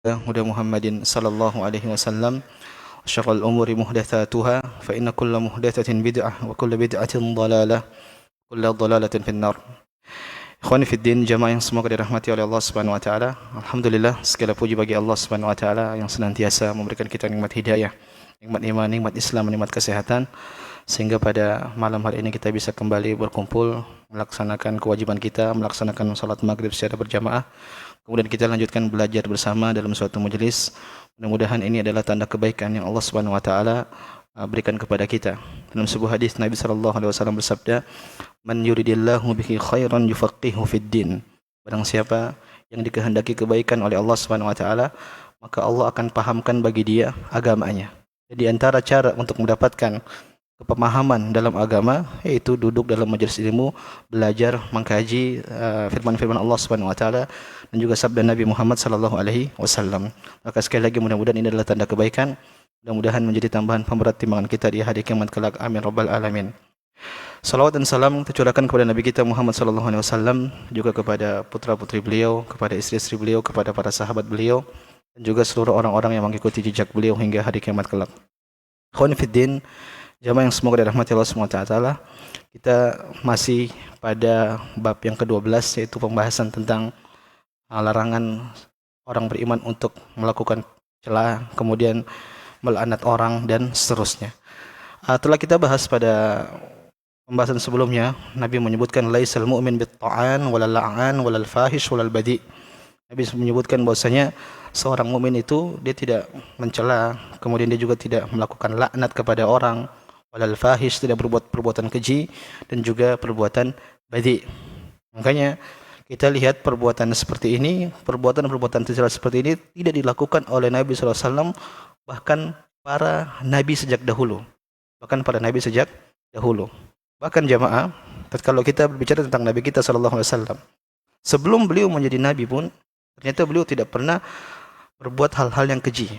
هدى محمد صلى الله عليه وسلم وشر الأمور محدثاتها فإن كل محدثة بدعة وكل بدعة ضلالة كل ضلالة في النار. Ikhwani fi din, jamaah yang semoga dirahmati oleh Allah Subhanahu wa taala. Alhamdulillah, segala puji bagi Allah Subhanahu wa taala yang senantiasa memberikan kita nikmat hidayah, nikmat iman, nikmat Islam, nikmat kesehatan, sehingga pada malam hari ini kita bisa kembali berkumpul melaksanakan kewajiban kita, melaksanakan salat maghrib secara berjamaah. Kemudian kita lanjutkan belajar bersama dalam suatu majelis. Mudah-mudahan ini adalah tanda kebaikan yang Allah Subhanahu wa taala berikan kepada kita. Dalam sebuah hadis Nabi sallallahu alaihi wasallam bersabda, "Man yuridillahu bihi khairan yufaqihu fid din." Barang siapa yang dikehendaki kebaikan oleh Allah Subhanahu wa taala, maka Allah akan pahamkan bagi dia agamanya. Jadi antara cara untuk mendapatkan kepemahaman dalam agama yaitu duduk dalam majelis ilmu, belajar, mengkaji firman-firman Allah Subhanahu wa taala dan juga sabda Nabi Muhammad sallallahu alaihi wasallam. Maka sekali lagi mudah-mudahan ini adalah tanda kebaikan. Mudah-mudahan menjadi tambahan pemberat timbangan kita di hari kiamat kelak. Amin rabbal alamin. Salawat dan salam tercurahkan kepada Nabi kita Muhammad sallallahu alaihi wasallam, juga kepada putra-putri beliau, kepada istri-istri beliau, kepada para sahabat beliau, dan juga seluruh orang-orang yang mengikuti jejak beliau hingga hari kiamat kelak. Ikhwan fiddin, jamaah yang semoga dirahmati Allah Subhanahu wa taala, kita masih pada bab yang ke-12, yaitu pembahasan tentang larangan orang beriman untuk melakukan celah, kemudian melaknat orang dan seterusnya. Telah kita bahas pada pembahasan sebelumnya, Nabi menyebutkan laisal mu'min bit-ta'an walal la'an walal fahish walal badi'. Nabi menyebutkan bahwasanya seorang mukmin itu dia tidak mencela, kemudian dia juga tidak melakukan laknat kepada orang, walal fahish, tidak berbuat perbuatan keji, dan juga perbuatan badi'. Makanya kita lihat perbuatan seperti ini, perbuatan-perbuatan tercela seperti ini tidak dilakukan oleh Nabi sallallahu alaihi wasallam, bahkan para nabi sejak dahulu. Bahkan jamaah, kalau kita berbicara tentang Nabi kita sallallahu alaihi wasallam, sebelum beliau menjadi nabi pun ternyata beliau tidak pernah berbuat hal-hal yang keji.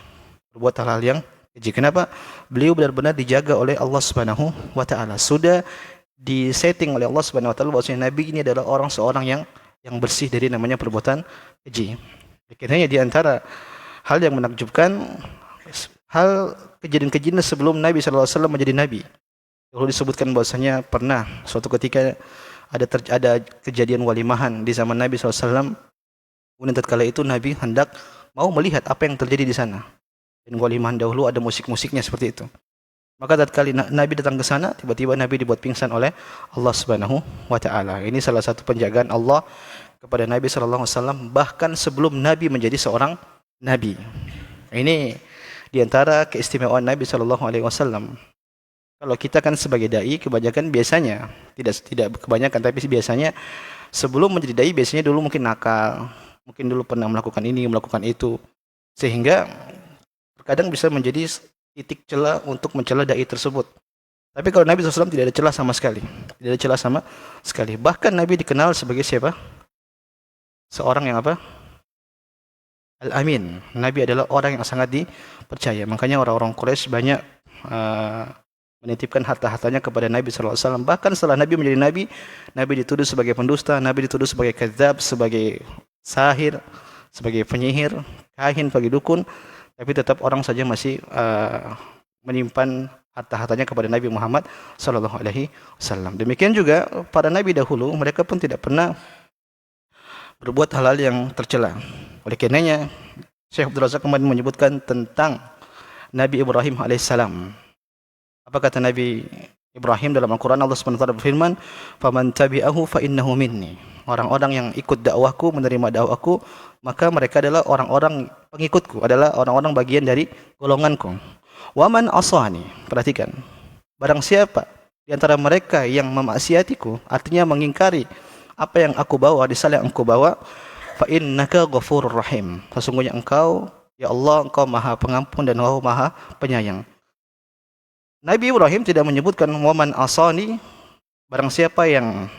Kenapa? Beliau benar-benar dijaga oleh Allah Subhanahu wa taala. Sudah disetting oleh Allah Subhanahu wa taala bahwasanya nabi ini adalah seorang yang bersih dari namanya perbuatan keji. Akhirnya di antara hal yang menakjubkan, hal kejadian-kejadian sebelum Nabi sallallahu alaihi wasallam menjadi nabi. Kalau disebutkan bahwasanya pernah suatu ketika ada kejadian walimahan di zaman Nabi sallallahu alaihi wasallam. Kemudian tatkala itu Nabi hendak mau melihat apa yang terjadi di sana. Dan walimahan dahulu ada musik-musiknya seperti itu. Maka tatkala Nabi datang ke sana, tiba-tiba Nabi dibuat pingsan oleh Allah Subhanahu wa taala. Ini salah satu penjagaan Allah kepada Nabi sallallahu alaihi wasallam bahkan sebelum Nabi menjadi seorang nabi. Ini di antara keistimewaan Nabi sallallahu alaihi wasallam. Kalau kita kan sebagai dai kebanyakan biasanya tidak kebanyakan tapi biasanya sebelum menjadi dai biasanya dulu mungkin nakal, mungkin dulu pernah melakukan ini, melakukan itu, sehingga terkadang bisa menjadi titik celah untuk mencela dai tersebut. Tapi kalau Nabi SAW tidak ada celah sama sekali. Bahkan Nabi dikenal sebagai siapa? Seorang yang apa? Al-Amin. Nabi adalah orang yang sangat dipercaya. Makanya orang-orang Quraisy banyak menitipkan harta-hartanya kepada Nabi sallallahu alaihi wasallam. Bahkan setelah Nabi menjadi nabi, Nabi dituduh sebagai pendusta, Nabi dituduh sebagai kadzab, sebagai sahir, sebagai penyihir, kahin, sebagai dukun, tapi tetap orang saja masih menyimpan harta-hartanya kepada Nabi Muhammad sallallahu alaihi wasallam. Demikian juga para nabi dahulu, mereka pun tidak pernah berbuat hal-hal yang tercela. Oleh karenanya Syekh Abdul Razak kemarin menyebutkan tentang Nabi Ibrahim alaihissalam. Apa kata Nabi Ibrahim dalam Al-Quran? Allah SWT berfirman, "Faman tabi'ahu fa innahu minni." Orang-orang yang ikut dakwahku, menerima dakwahku, maka mereka adalah orang-orang pengikutku, adalah orang-orang bagian dari golonganku. Wa man asani, perhatikan, barang siapa di antara mereka yang memaksiatiku, artinya mengingkari apa yang aku bawa, risalah yang aku bawa, fa innaka ghafurur rahim. Sesungguhnya engkau, ya Allah, engkau Maha Pengampun dan Maha Penyayang. Nabi Ibrahim tidak menyebutkan waman asani, barang siapa yang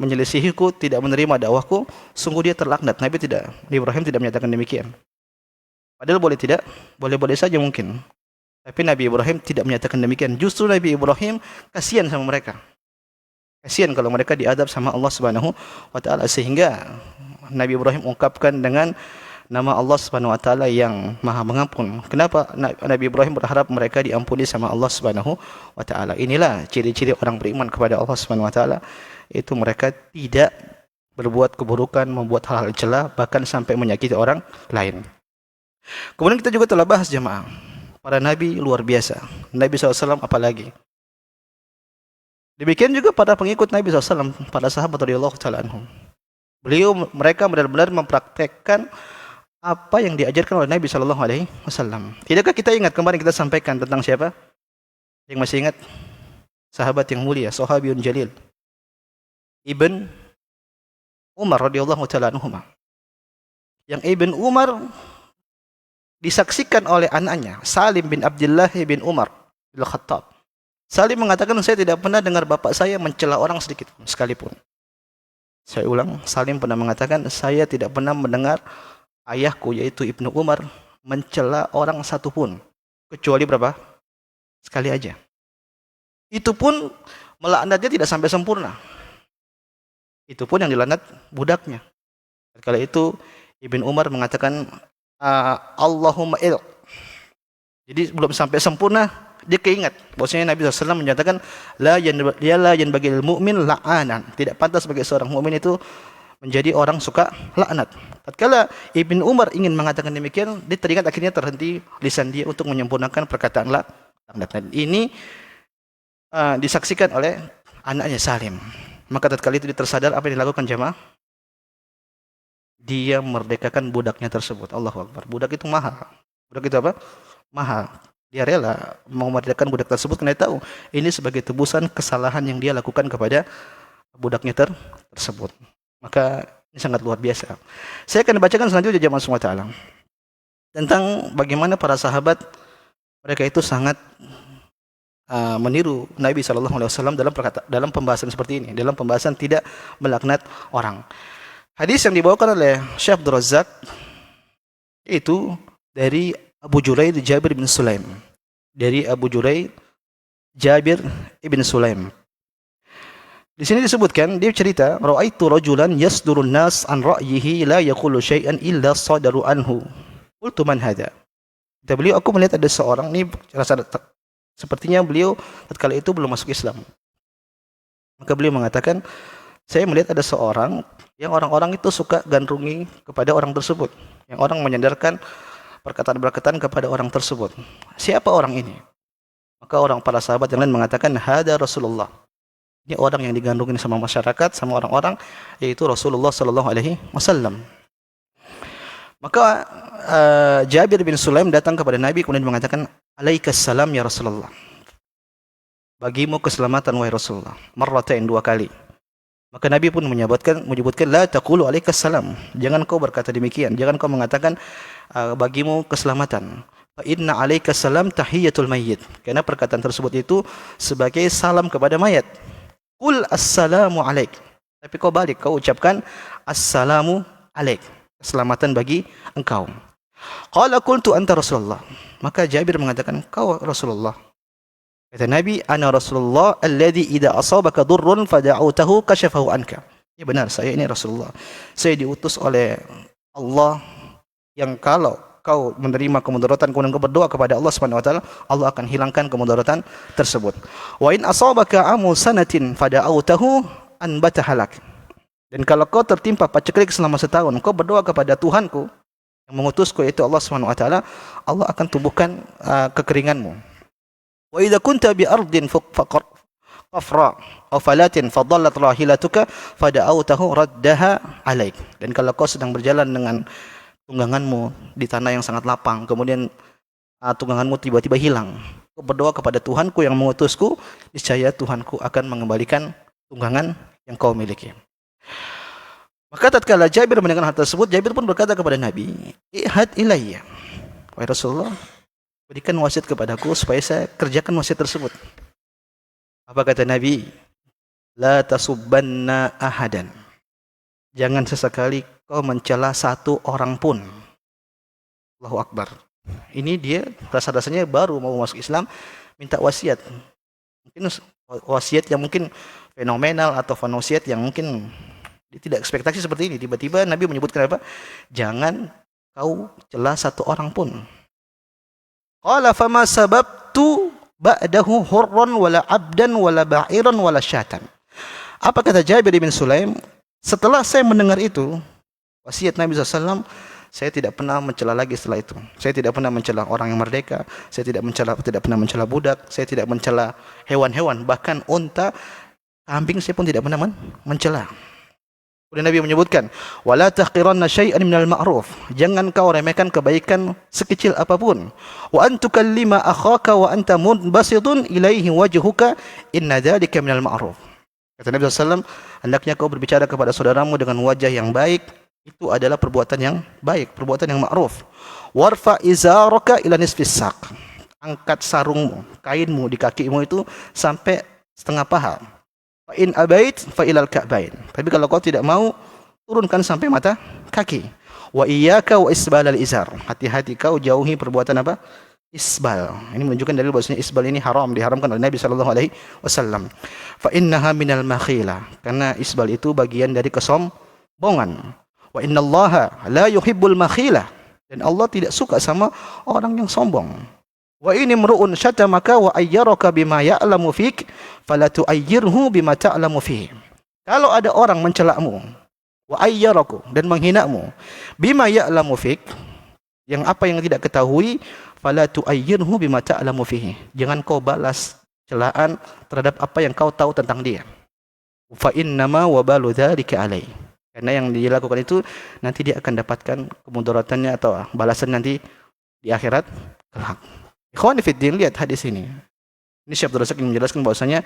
menyelisihiku, tidak menerima dakwahku, sungguh dia terlaknat. Nabi Ibrahim tidak menyatakan demikian. Padahal boleh saja mungkin. Tapi Nabi Ibrahim tidak menyatakan demikian. Justru Nabi Ibrahim kasihan sama mereka. Kasihan kalau mereka diadab sama Allah Subhanahu wa taala, sehingga Nabi Ibrahim ungkapkan dengan nama Allah Subhanahu wa taala yang Maha Mengampun. Kenapa Nabi Ibrahim berharap mereka diampuni sama Allah Subhanahu wa taala? Inilah ciri-ciri orang beriman kepada Allah Subhanahu wa taala, itu mereka tidak berbuat keburukan, membuat hal-hal cela, bahkan sampai menyakiti orang lain. Kemudian kita juga telah bahas jemaah, para nabi luar biasa. Nabi SAW apalagi. Demikian juga pada pengikut Nabi SAW, para sahabat radhiyallahu taala anhum. Mereka benar-benar mempraktekkan apa yang diajarkan oleh Nabi Shallallahu Alaihi Wasallam. Tidakkah kita ingat kemarin kita sampaikan tentang siapa? Yang masih ingat? Sahabat yang mulia, sahabiyun jalil, Ibn Umar radhiyallahu taala anhuma. Yang Ibn Umar disaksikan oleh anaknya Salim bin Abdullah bin Umar bin Khattab. Salim mengatakan, saya tidak pernah dengar bapak saya mencela orang sedikit sekalipun. Saya ulang, Salim pernah mengatakan, saya tidak pernah mendengar ayahku yaitu Ibnu Umar mencela orang satupun, kecuali berapa? Sekali aja. Itu pun melaknatnya tidak sampai sempurna. Itu pun yang dilaknat budaknya. Kala itu Ibn Umar mengatakan Allahumma il. Jadi belum sampai sempurna, dia keingat bahwasanya Nabi SAW menyatakan la yanbagil mu'min la'anan. Tidak pantas bagi seorang mukmin itu menjadi orang suka laknat. Tatkala Ibn Umar ingin mengatakan demikian, dia teringat, akhirnya terhenti lisan dia untuk menyempurnakan perkataan laknat. Ini disaksikan oleh anaknya Salim. Maka tatkala itu dia tersadar, apa yang dilakukan jemaah? Dia merdekakan budaknya tersebut. Allahu Akbar. Budak itu mahal. Budak itu apa? Mahal. Dia rela mau memerdekakan budak tersebut karena dia tahu ini sebagai tebusan kesalahan yang dia lakukan kepada budaknya tersebut. Maka ini sangat luar biasa. Saya akan bacakan selanjutnya jemaah semua taala tentang bagaimana para sahabat mereka itu sangat meniru Nabi SAW dalam pembahasan seperti ini, dalam pembahasan tidak melaknat orang. Hadis yang dibawakan oleh Syekh Abdul Razak itu dari Abu Juraid Jabir bin Sulaim. Dari Abu Juraid Jabir ibn Sulaim. Di sini disebutkan, dia cerita, ra'aitu rajulan yasdurun nas an ra'yihi la yaqulu syai'an illa sadaru anhu. Qultu man hadha? Kata beliau, aku melihat ada seorang, ini rasa sepertinya beliau tatkala itu belum masuk Islam. Maka beliau mengatakan, saya melihat ada seorang yang orang-orang itu suka gandrungi kepada orang tersebut, yang orang menyandarkan perkataan-perkataan kepada orang tersebut. Siapa orang ini? Maka para sahabat yang lain mengatakan, hada Rasulullah. Ini orang yang digandrungi sama masyarakat, sama orang-orang, yaitu Rasulullah sallallahu alaihi wasallam. Maka Jabir bin Sulaim datang kepada Nabi kemudian mengatakan, alaikassalam ya Rasulullah. Bagimu keselamatan wahai Rasulullah. Marratain, 2 kali. Maka Nabi pun menyebutkan la taqulu alaikassalam. Jangan kau berkata demikian. Jangan kau mengatakan bagimu keselamatan. Fa inna alaikassalam tahiyatul mayyit. Karena perkataan tersebut itu sebagai salam kepada mayat. Qul assalamu alaik. Tapi kau balik, kau ucapkan assalamu alaik. Keselamatan bagi engkau. Qala qultu anta Rasulullah. Maka Jabir mengatakan, kau Rasulullah. Kata Nabi, ana Rasulullah alladhi idza asabaka durrun fada'utahu kashafahu anka. Ya benar, saya ini Rasulullah. Saya diutus oleh Allah yang kalau kau menerima kemudaratan kemudian kau berdoa kepada Allah Subhanahu wa taala, Allah akan hilangkan kemudaratan tersebut. Wa in asabaka amu sanatin fada'utahu anbataha lak. Dan kalau kau tertimpa paceklik selama setahun, kau berdoa kepada Tuhanku yang mengutusku yaitu Allah Subhanahu wa taala, Allah akan tumbuhkan kekeringanmu. Wa idza kunta bi ardin qafra aw falatin fadallat rahilatuka fada'awtahu raddaha alaik. Dan kalau kau sedang berjalan dengan tungganganmu di tanah yang sangat lapang, kemudian tungganganmu tiba-tiba hilang, kau berdoa kepada Tuhanku yang mengutusku, niscaya Tuhanku akan mengembalikan tunggangan yang kau miliki. Maka tatkala Jabir mendengar hal tersebut, Jabir pun berkata kepada Nabi, ihad ilayya, wahai Rasulullah, berikan wasiat kepadaku supaya saya kerjakan wasiat tersebut. Apa kata Nabi? La tasubbanna ahadan. Jangan sesekali kau mencela satu orang pun. Allahu Akbar. Ini dia rasa-rasanya baru mau masuk Islam, minta wasiat. Mungkin wasiat yang mungkin fenomenal atau wasiat yang mungkin dia tidak ekspektasi seperti ini. Tiba-tiba Nabi menyebutkan apa? Jangan kau celah satu orang pun. Qala fama sababtu ba'dahu hurran wala abdan wala ba'iran wala syatan. Apa kata Jabir bin Sulaim? Setelah saya mendengar itu, wasiat Nabi SAW, saya tidak pernah mencela lagi setelah itu. Saya tidak pernah mencela orang yang merdeka, saya tidak pernah mencela budak, saya tidak mencela hewan-hewan, bahkan unta, kambing saya pun tidak pernah mencela. Kemudian Nabi menyebutkan, wala tahqiranna syai'an minal ma'ruf. Jangan kau remehkan kebaikan sekecil apapun. Wa an tukallima akhaka wa anta munbasitun ilaihi wajhuka inna dzalika minal ma'ruf. Kata Nabi SAW, hendaknya kau berbicara kepada saudaramu dengan wajah yang baik. Itu adalah perbuatan yang baik, perbuatan yang ma'ruf. Warfa izaraka ila nisfis saq. Angkat sarungmu, kainmu di kakimu itu sampai setengah paha. Fa in abait fa ilal ka'bain. Tapi kalau kau tidak mau, turunkan sampai mata kaki. Wa iyyaka wa isbalal izar. Hati-hati kau jauhi perbuatan apa? Isbal. Ini menunjukkan dalil bahwasanya isbal ini haram, diharamkan oleh Nabi sallallahu alaihi wasallam. Fa innaha minal makhila. Karena isbal itu bagian dari kesombongan. Wa innallaha la yuhibbul makhila. Dan Allah tidak suka sama orang yang sombong. Wa ini mru'un syatamaka wa ayyaraka bima ya'lamu fik fala tu'ayyirhu bima ta'lamu fihi. Kalau ada orang mencelamu wa ayyaraku dan menghinamu bima ya'lamu fik, yang apa yang tidak ketahui, fala tu'ayyirhu bima ta'lamu fihi. Jangan kau balas celaan terhadap apa yang kau tahu tentang dia. Fa innama wabalu dzalika alai. Karena yang dilakukan itu nanti dia akan dapatkan kemudaratannya atau balasan nanti di akhirat kelak. Ikhwan fillah, lihat hadis ini. Ini Syekh Abdul Razak menjelaskan bahwasanya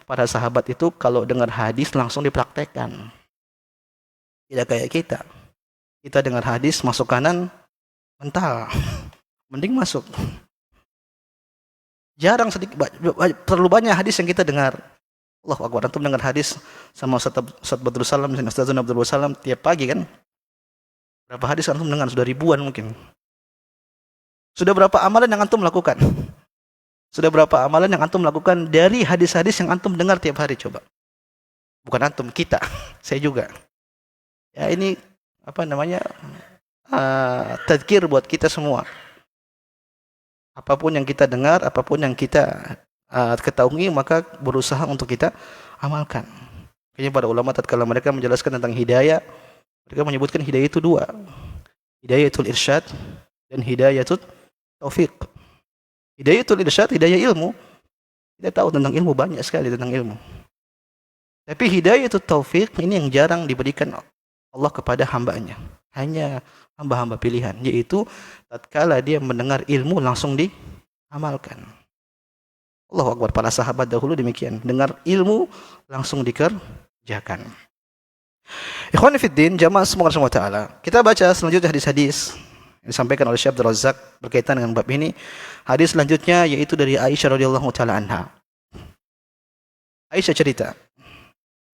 para sahabat itu kalau dengar hadis langsung dipraktekkan. Tidak kayak kita. Kita dengar hadis masuk kanan mental. Mending masuk. Jarang sedikit, terlalu banyak hadis yang kita dengar. Allahu Akbar. Antum dengar hadis sama Ustaz Badrul Salam, Ustaz Abdul Salam tiap pagi kan? Berapa hadis antum dengar? Sudah ribuan mungkin. Sudah berapa amalan yang antum lakukan? Sudah berapa amalan yang antum lakukan dari hadis-hadis yang antum dengar tiap hari, coba? Bukan antum, kita. Saya juga. Ya ini apa namanya? Tadzkir buat kita semua. Apapun yang kita dengar, apapun yang kita ketahui, maka berusaha untuk kita amalkan. Kayaknya para ulama tatkala mereka menjelaskan tentang hidayah, mereka menyebutkan hidayah itu dua. Hidayatul irsyad dan hidayatul taufik. Hidayatul irsyad, hidayah ilmu. Kita tahu tentang ilmu, banyak sekali tentang ilmu. Tapi hidayatul taufik ini yang jarang diberikan Allah kepada hambanya. Hanya hamba-hamba pilihan, yaitu tatkala dia mendengar ilmu langsung diamalkan. Allahu Akbar, para sahabat dahulu demikian, dengar ilmu langsung dikerjakan. Ikhwan fillah, jamaah semoga Allah Taala. Kita baca selanjutnya hadis-hadis yang disampaikan oleh Syekh Abdul Razak berkaitan dengan bab ini. Hadis selanjutnya yaitu dari Aisyah radhiyallahu taala anha. Aisyah cerita,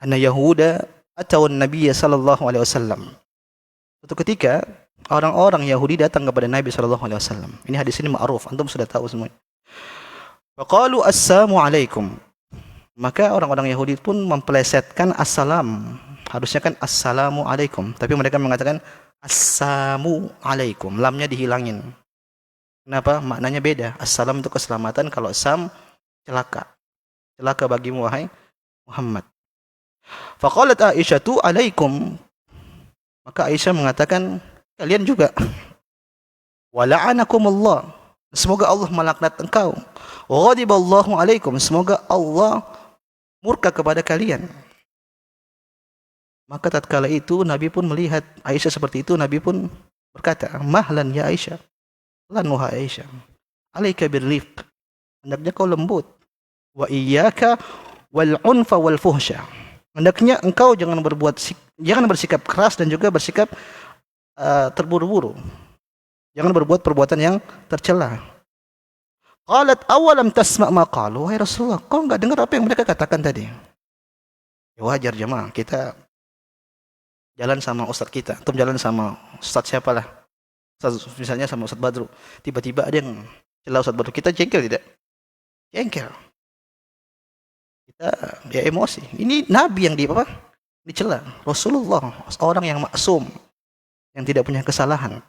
anna Yahuda atau Nabi sallallahu alaihi wasallam. Suatu ketika orang-orang Yahudi datang kepada Nabi sallallahu alaihi wasallam. Ini hadis ini ma'ruf, antum sudah tahu semua. Faqalu assalamu alaikum. Maka orang-orang Yahudi pun mempelesetkan assalam. Harusnya kan assalamu alaikum, tapi mereka mengatakan assalamu alaikum. Lamnya dihilangin. Kenapa? Maknanya beda. Assalam itu keselamatan, kalau sam celaka. Celaka bagimu wahai Muhammad. Faqalat Aisyatu alaikum. Maka Aisyah mengatakan, kalian juga. Wala'anakumullah. Semoga Allah melaknat engkau. Ghadiballahu alaikum. Semoga Allah murka kepada kalian. Maka tatkala itu Nabi pun melihat Aisyah seperti itu, Nabi pun berkata, mahlan ya Aisyah. Lan wahai Aisyah. Alaika birrifq. Hendaknya kau lembut. Wa iyyaka wal unfa wal fuhsya. Hendaknya engkau jangan bersikap keras dan juga bersikap terburu-buru. Jangan berbuat perbuatan yang tercela. Qalat awalam tasma' ma qalu. Wahai Rasulullah, kau enggak dengar apa yang mereka katakan tadi? Ya wajar jemaah, kita jalan sama ustaz kita, atau jalan sama ustaz siapalah. Ustaz, misalnya sama Ustaz Badru. Tiba-tiba ada yang celah Ustaz Badru, kita jengkel tidak? Jengkel. Kita ya emosi. Ini Nabi yang dicela. Rasulullah, orang yang maksum, yang tidak punya kesalahan.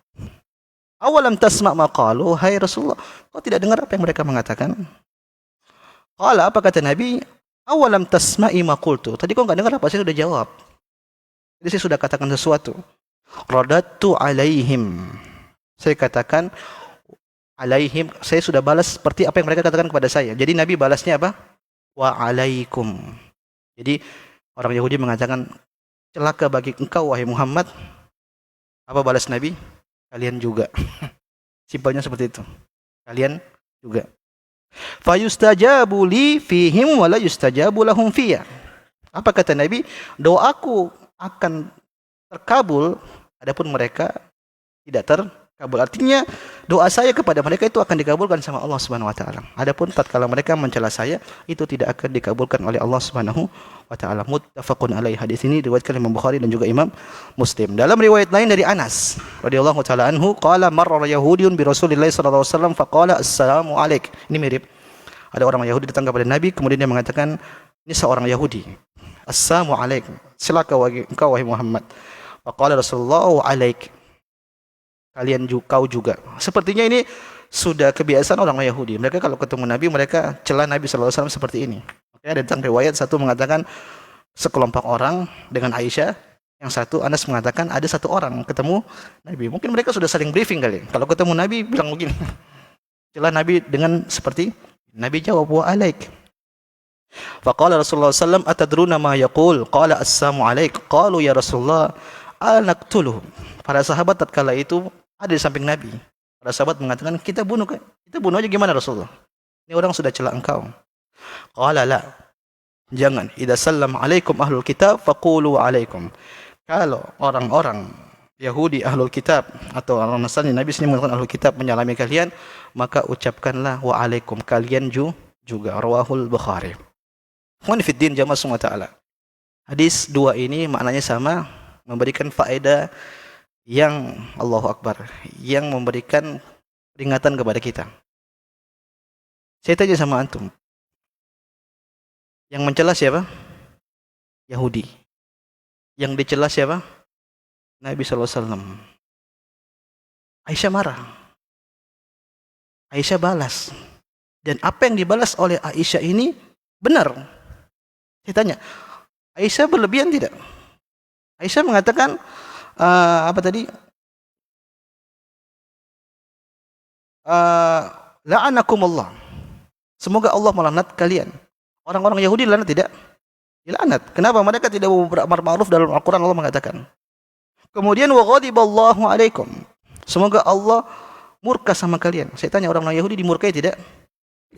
Awalam tasma' ma qalu, hai Rasulullah, kau tidak dengar apa yang mereka mengatakan? Qala, apa kata Nabi? Awalam tasma'i ma qultu. Tadi kau enggak dengar apa saya sudah jawab. Jadi saya sudah katakan sesuatu. Radatu alaihim. Saya katakan alaihim, saya sudah balas seperti apa yang mereka katakan kepada saya. Jadi Nabi balasnya apa? Wa alaikum. Jadi orang Yahudi mengatakan, celaka bagi engkau wahai Muhammad. Apa balas Nabi? Kalian juga. Simpelnya seperti itu. Kalian juga. Fayustajabu li fihim wa la yustajabu lahum fiyya. Apa kata Nabi? Doaku akan terkabul, adapun mereka tidak terkabul. Artinya doa saya kepada mereka itu akan dikabulkan sama Allah Subhanahu wa taala. Adapun tatkala mereka mencela saya, itu tidak akan dikabulkan oleh Allah Subhanahu wa taala. Muttafaqun alaihi. Hadis ini diriwayatkan Imam Bukhari dan juga Imam Muslim. Dalam riwayat lain dari Anas radhiyallahu taala anhu, qala marra yahudiyyun bi Rasulillah sallallahu alaihi wasallam faqala assalamu alaik. Ini mirip. Ada orang Yahudi datang kepada Nabi, kemudian dia mengatakan, ini seorang Yahudi. Assalamu alaikum. Silakan engkau wahai Muhammad. Faqala Rasulullah alaik. Kalian juga, kau juga. Sepertinya ini sudah kebiasaan orang Yahudi. Mereka kalau ketemu Nabi, mereka celah Nabi sallallahu alaihi wasallam seperti ini. Oke, ada tentang riwayat satu mengatakan sekelompok orang dengan Aisyah, yang satu Anas mengatakan ada satu orang ketemu Nabi. Mungkin mereka sudah saling briefing kali. Kalau ketemu Nabi bilang begini. Celah Nabi dengan seperti Nabi jawab wa alaik. Faqala Rasulullah sallallahu alaihi wasallam atadruna ma yaqul? Qala assalamu alaik. Qalu ya Rasulullah alnaqtuluhu. Para sahabat tatkala itu ada di samping Nabi. Para sahabat mengatakan, kita bunuh aja gimana Rasulullah? Ini orang sudah celah engkau. Qala la. Jangan. Idza sallam alaikum ahlul kitab faqulu alaikum. Kalau orang-orang Yahudi ahlul kitab atau orang Nasrani, Nabi sendiri mengatakan ahlul kitab menyalami kalian, maka ucapkanlah wa alaikum, kalian juga. Rawahul Bukhari. Ikhwan fiddin jamaah semua ta'ala. Hadis dua ini maknanya sama, memberikan faedah yang Allahu Akbar, yang memberikan peringatan kepada kita. Saya tanya sama antum, yang mencela siapa? Yahudi. Yang dicela siapa? Nabi sallallahu alaihi wasallam. Aisyah marah. Aisyah balas. Dan apa yang dibalas oleh Aisyah ini benar. Saya tanya, Aisyah berlebihan tidak? Aisyah mengatakan apa tadi? La'anakumullah. Semoga Allah melaknat kalian. Orang-orang Yahudi dilaknat tidak? Dilaknat. Kenapa? Mereka tidak beramar ma'ruf. Dalam Al-Quran Allah mengatakan. Kemudian wa ghadiballahu alaikum. Semoga Allah murka sama kalian. Saya tanya, orang Yahudi dimurkai tidak?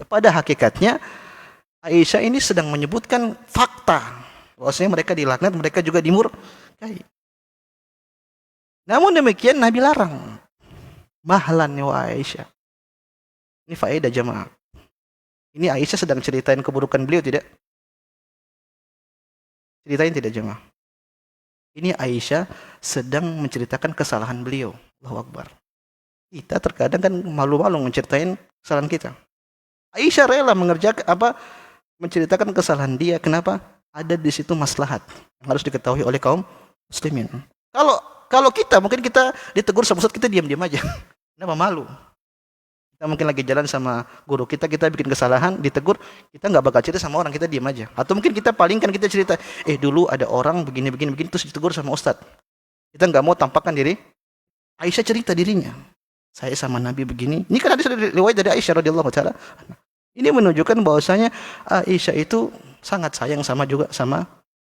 Pada hakikatnya Aisyah ini sedang menyebutkan fakta bahwasanya mereka dilaknat, mereka juga dimurkai. Namun demikian Nabi larang. Mahlan wa Aisyah. Ini faedah jemaah. Ini Aisyah sedang ceritain keburukan beliau tidak? Ceritain tidak jemaah? Ini Aisyah sedang menceritakan kesalahan beliau. Allahu Akbar. Kita terkadang kan malu-malu menceritain kesalahan kita. Aisyah rela menceritakan kesalahan dia. Kenapa? Ada di situ maslahat yang harus diketahui oleh kaum muslimin. Kalau kita mungkin kita ditegur sama ustaz, kita diam-diam aja. Kenapa malu? Kita mungkin lagi jalan sama guru kita bikin kesalahan, ditegur, kita nggak bakal cerita sama orang, kita diam aja. Atau mungkin kita palingkan, kita cerita, dulu ada orang begini terus ditegur sama ustaz. Kita nggak mau tampakkan diri. Aisyah cerita dirinya. Saya sama Nabi begini. Ini kan ada riwayat dari Aisyah radhiyallahu taala. Ini menunjukkan bahwasanya Aisyah itu sangat sayang sama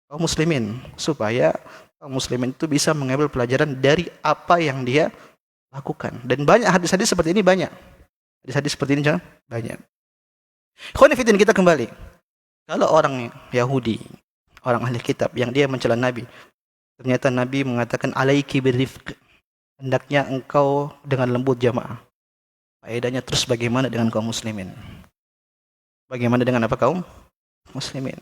kaum muslimin, supaya kaum muslimin itu bisa mengambil pelajaran dari apa yang dia lakukan. Dan banyak hadis-hadis seperti ini banyak. Hadis-hadis seperti ini banyak. Ikhwan fillah, kita kembali. Kalau orang Yahudi, orang ahli kitab yang dia mencela Nabi, ternyata Nabi mengatakan alaiki birrifq. Hendaknya engkau dengan lembut jamaah. Faedahnya terus bagaimana dengan kaum muslimin? Bagaimana dengan apa kaum muslimin?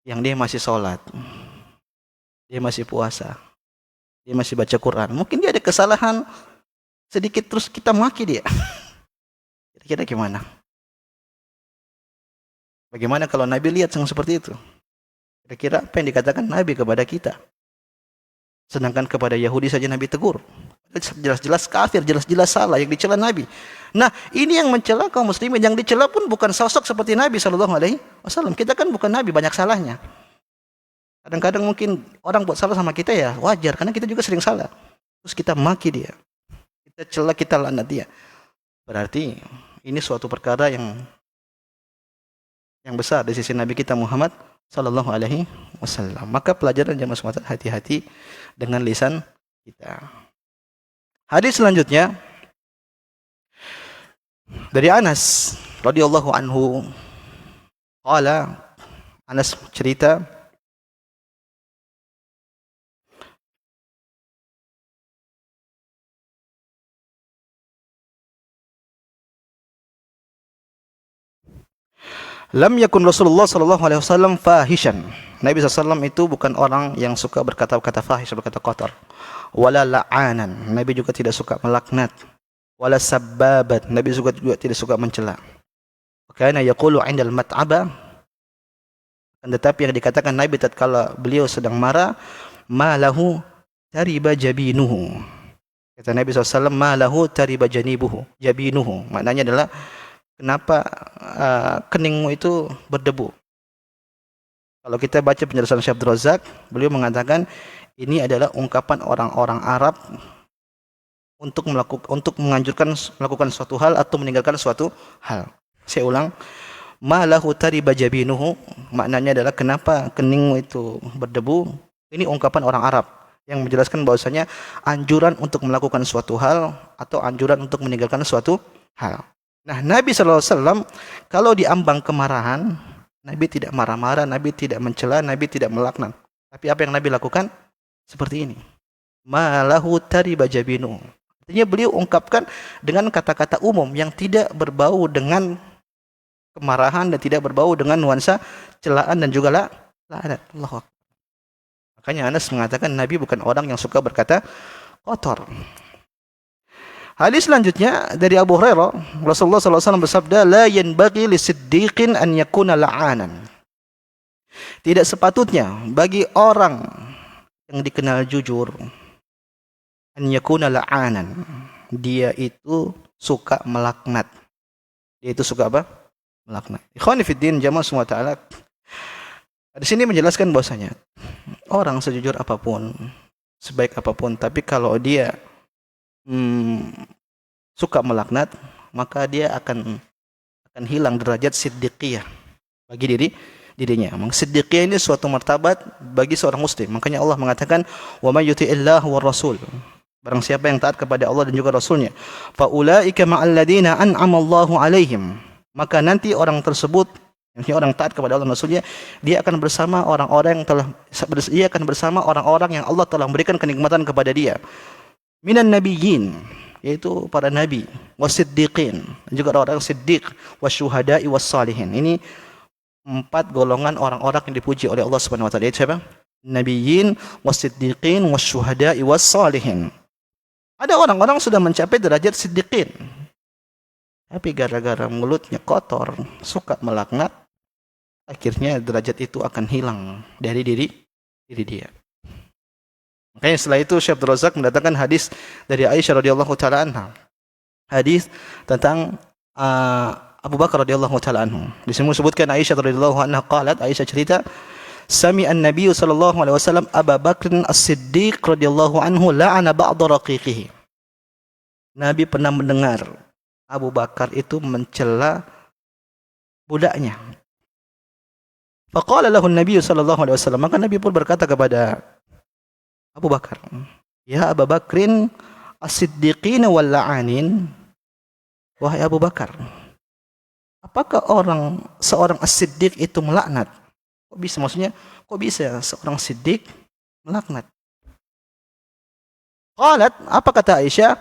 Yang dia masih sholat, dia masih puasa, dia masih baca Quran. Mungkin dia ada kesalahan sedikit terus kita maki dia. Kira-kira gimana? Bagaimana kalau Nabi lihat yang seperti itu? Kira-kira apa yang dikatakan Nabi kepada kita? Sedangkan kepada Yahudi saja Nabi tegur. Jelas-jelas kafir, jelas-jelas salah yang dicela Nabi. Nah, ini yang mencela kaum muslimin, yang dicela pun bukan sosok seperti Nabi sallallahu alaihi wasallam. Kita kan bukan Nabi, banyak salahnya. Kadang-kadang mungkin orang buat salah sama kita ya wajar, karena kita juga sering salah. Terus kita maki dia, kita cela, kita laknat dia. Berarti ini suatu perkara yang besar di sisi Nabi kita Muhammad sallallahu alaihi wasallam. Maka pelajaran jamaah semata, hati-hati dengan lisan kita. Hadis selanjutnya dari Anas radhiyallahu anhu. Qala, Anas cerita, lam yakun Rasulullah sallallahu alaihi wasallam fahishan. Nabi SAW itu bukan orang yang suka berkata-kata fahish, berkata kotor. Wala la'anan. Nabi juga tidak suka melaknat. Wala sabbabat. Nabi juga tidak suka mencela. Karena yaqulu 'indal mat'aba. Tetapi yang dikatakan Nabi tatkala beliau sedang marah, ma lahu tariba jabinuhu. Kata Nabi SAW, ma lahu tariba janibuhu, jabinuhu. Maknanya adalah kenapa keningmu itu berdebu. Kalau kita baca penjelasan Syekh Abdul Razak, beliau mengatakan ini adalah ungkapan orang-orang Arab untuk menganjurkan melakukan suatu hal atau meninggalkan suatu hal. Saya ulang, ma lahu tariba jabinuhu, maknanya adalah kenapa keningmu itu berdebu. Ini ungkapan orang Arab yang menjelaskan bahwasanya anjuran untuk melakukan suatu hal atau anjuran untuk meninggalkan suatu hal. Nah, Nabi SAW kalau diambang kemarahan, Nabi tidak marah-marah, Nabi tidak mencela, Nabi tidak melaknat. Tapi apa yang Nabi lakukan? Seperti ini. Ma lahu tariba jabinu. Artinya beliau ungkapkan dengan kata-kata umum yang tidak berbau dengan kemarahan dan tidak berbau dengan nuansa celaan dan juga laknat. Allahu Akbar. Makanya Anas mengatakan Nabi bukan orang yang suka berkata kotor. Hadis selanjutnya dari Abu Hurairah, Rasulullah SAW bersabda, la yanbaghi lisiddiqin an yakuna la'anan. Tidak sepatutnya bagi orang yang dikenal jujur an yakuna la'anan. Dia itu suka melaknat. Dia itu suka apa? Melaknat. Ikhwani fiddin jamaah semua ta'ala. Di sini menjelaskan bahwasanya orang sejujur apapun, sebaik apapun, tapi kalau dia suka melaknat, maka dia akan hilang derajat siddiqiyah bagi dirinya. Siddiqiyah ini suatu martabat bagi seorang muslim. Makanya Allah mengatakan, "Wa may yuti'illah war rasul." Barang siapa yang taat kepada Allah dan juga Rasulnya, fa ulaika ma'al ladina an'ama Allahu 'alaihim. Maka nanti orang tersebut, yang orang taat kepada Allah dan Rasulnya, dia akan bersama orang-orang yang Allah telah memberikan kenikmatan kepada dia. Minan nabiyyin, yaitu para nabi, wasiddiqin, juga orang-orang siddiq, wasyuhada'i wassalihin. Ini 4 golongan orang-orang yang dipuji oleh Allah Subhanahu wa taala. Yaitu siapa? Nabiyyin, wasiddiqin, wasyuhada'i wassalihin. Ada orang-orang sudah mencapai derajat siddiqin, tapi gara-gara mulutnya kotor, suka melaknat, akhirnya derajat itu akan hilang dari diri dia. Makanya setelah itu Syekh Abdul Razak mendatangkan hadis dari Aisyah radhiyallahu taala anha. Hadis tentang Abu Bakar radhiyallahu taala anhu. Di sini disebutkan Aisyah radhiyallahu anha qalat, Aisyah cerita, sami'a an-nabiy sallallahu alaihi wasallam Abu Bakr as-Siddiq radhiyallahu anhu la'ana ba'd raqiqihi. Nabi pernah mendengar Abu Bakar itu mencela budaknya. Faqala lahu an-nabiy sallallahu alaihi wasallam, maka Nabi pun berkata kepada Abu Bakar, ya Abu Bakrin as-siddiqin wal la'anin. Wahai Abu Bakar, apakah seorang as-siddiq itu melaknat? Kok bisa, maksudnya kok bisa seorang siddiq melaknat? Qalat, apa kata Aisyah?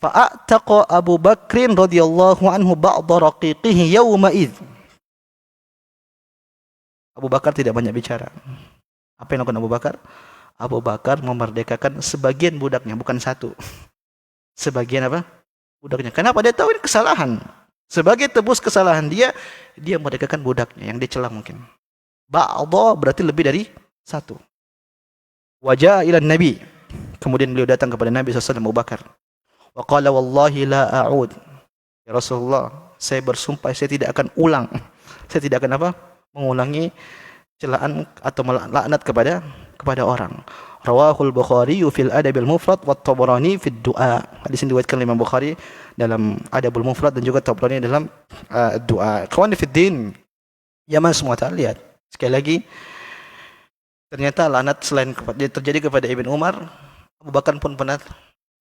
Fa'ataqa Abu Bakrin radhiyallahu anhu ba'da raqiqihi yawma idh. Abu Bakar tidak banyak bicara. Apa yang lakukan Abu Bakar? Abu Bakar memerdekakan sebagian budaknya, bukan satu. Sebagian apa? Budaknya. Kenapa? Dia tahu ini kesalahan. Sebagai tebus kesalahan dia memerdekakan budaknya yang dicela mungkin. Ba'dha berarti lebih dari satu. Wajah ila Nabi. Kemudian beliau datang kepada Nabi SAW, Abu Bakar. Wa qala wallahi la a'ud. Ya Rasulullah, saya bersumpah saya tidak akan ulang. Saya tidak akan apa? Mengulangi celaan atau laknat kepada orang. Rawahul Bukhari fil Adabil Mufrad wa Tabarani fid Du'a. Hadis ini diriwayatkan oleh Imam Bukhari dalam Adabul Mufrad dan juga Tabarani dalam Du'a. Ikhwani fid din, jamaah semua lihat. Sekali lagi, ternyata laknat selain terjadi kepada Ibn Umar, Abu Bakar pun pernah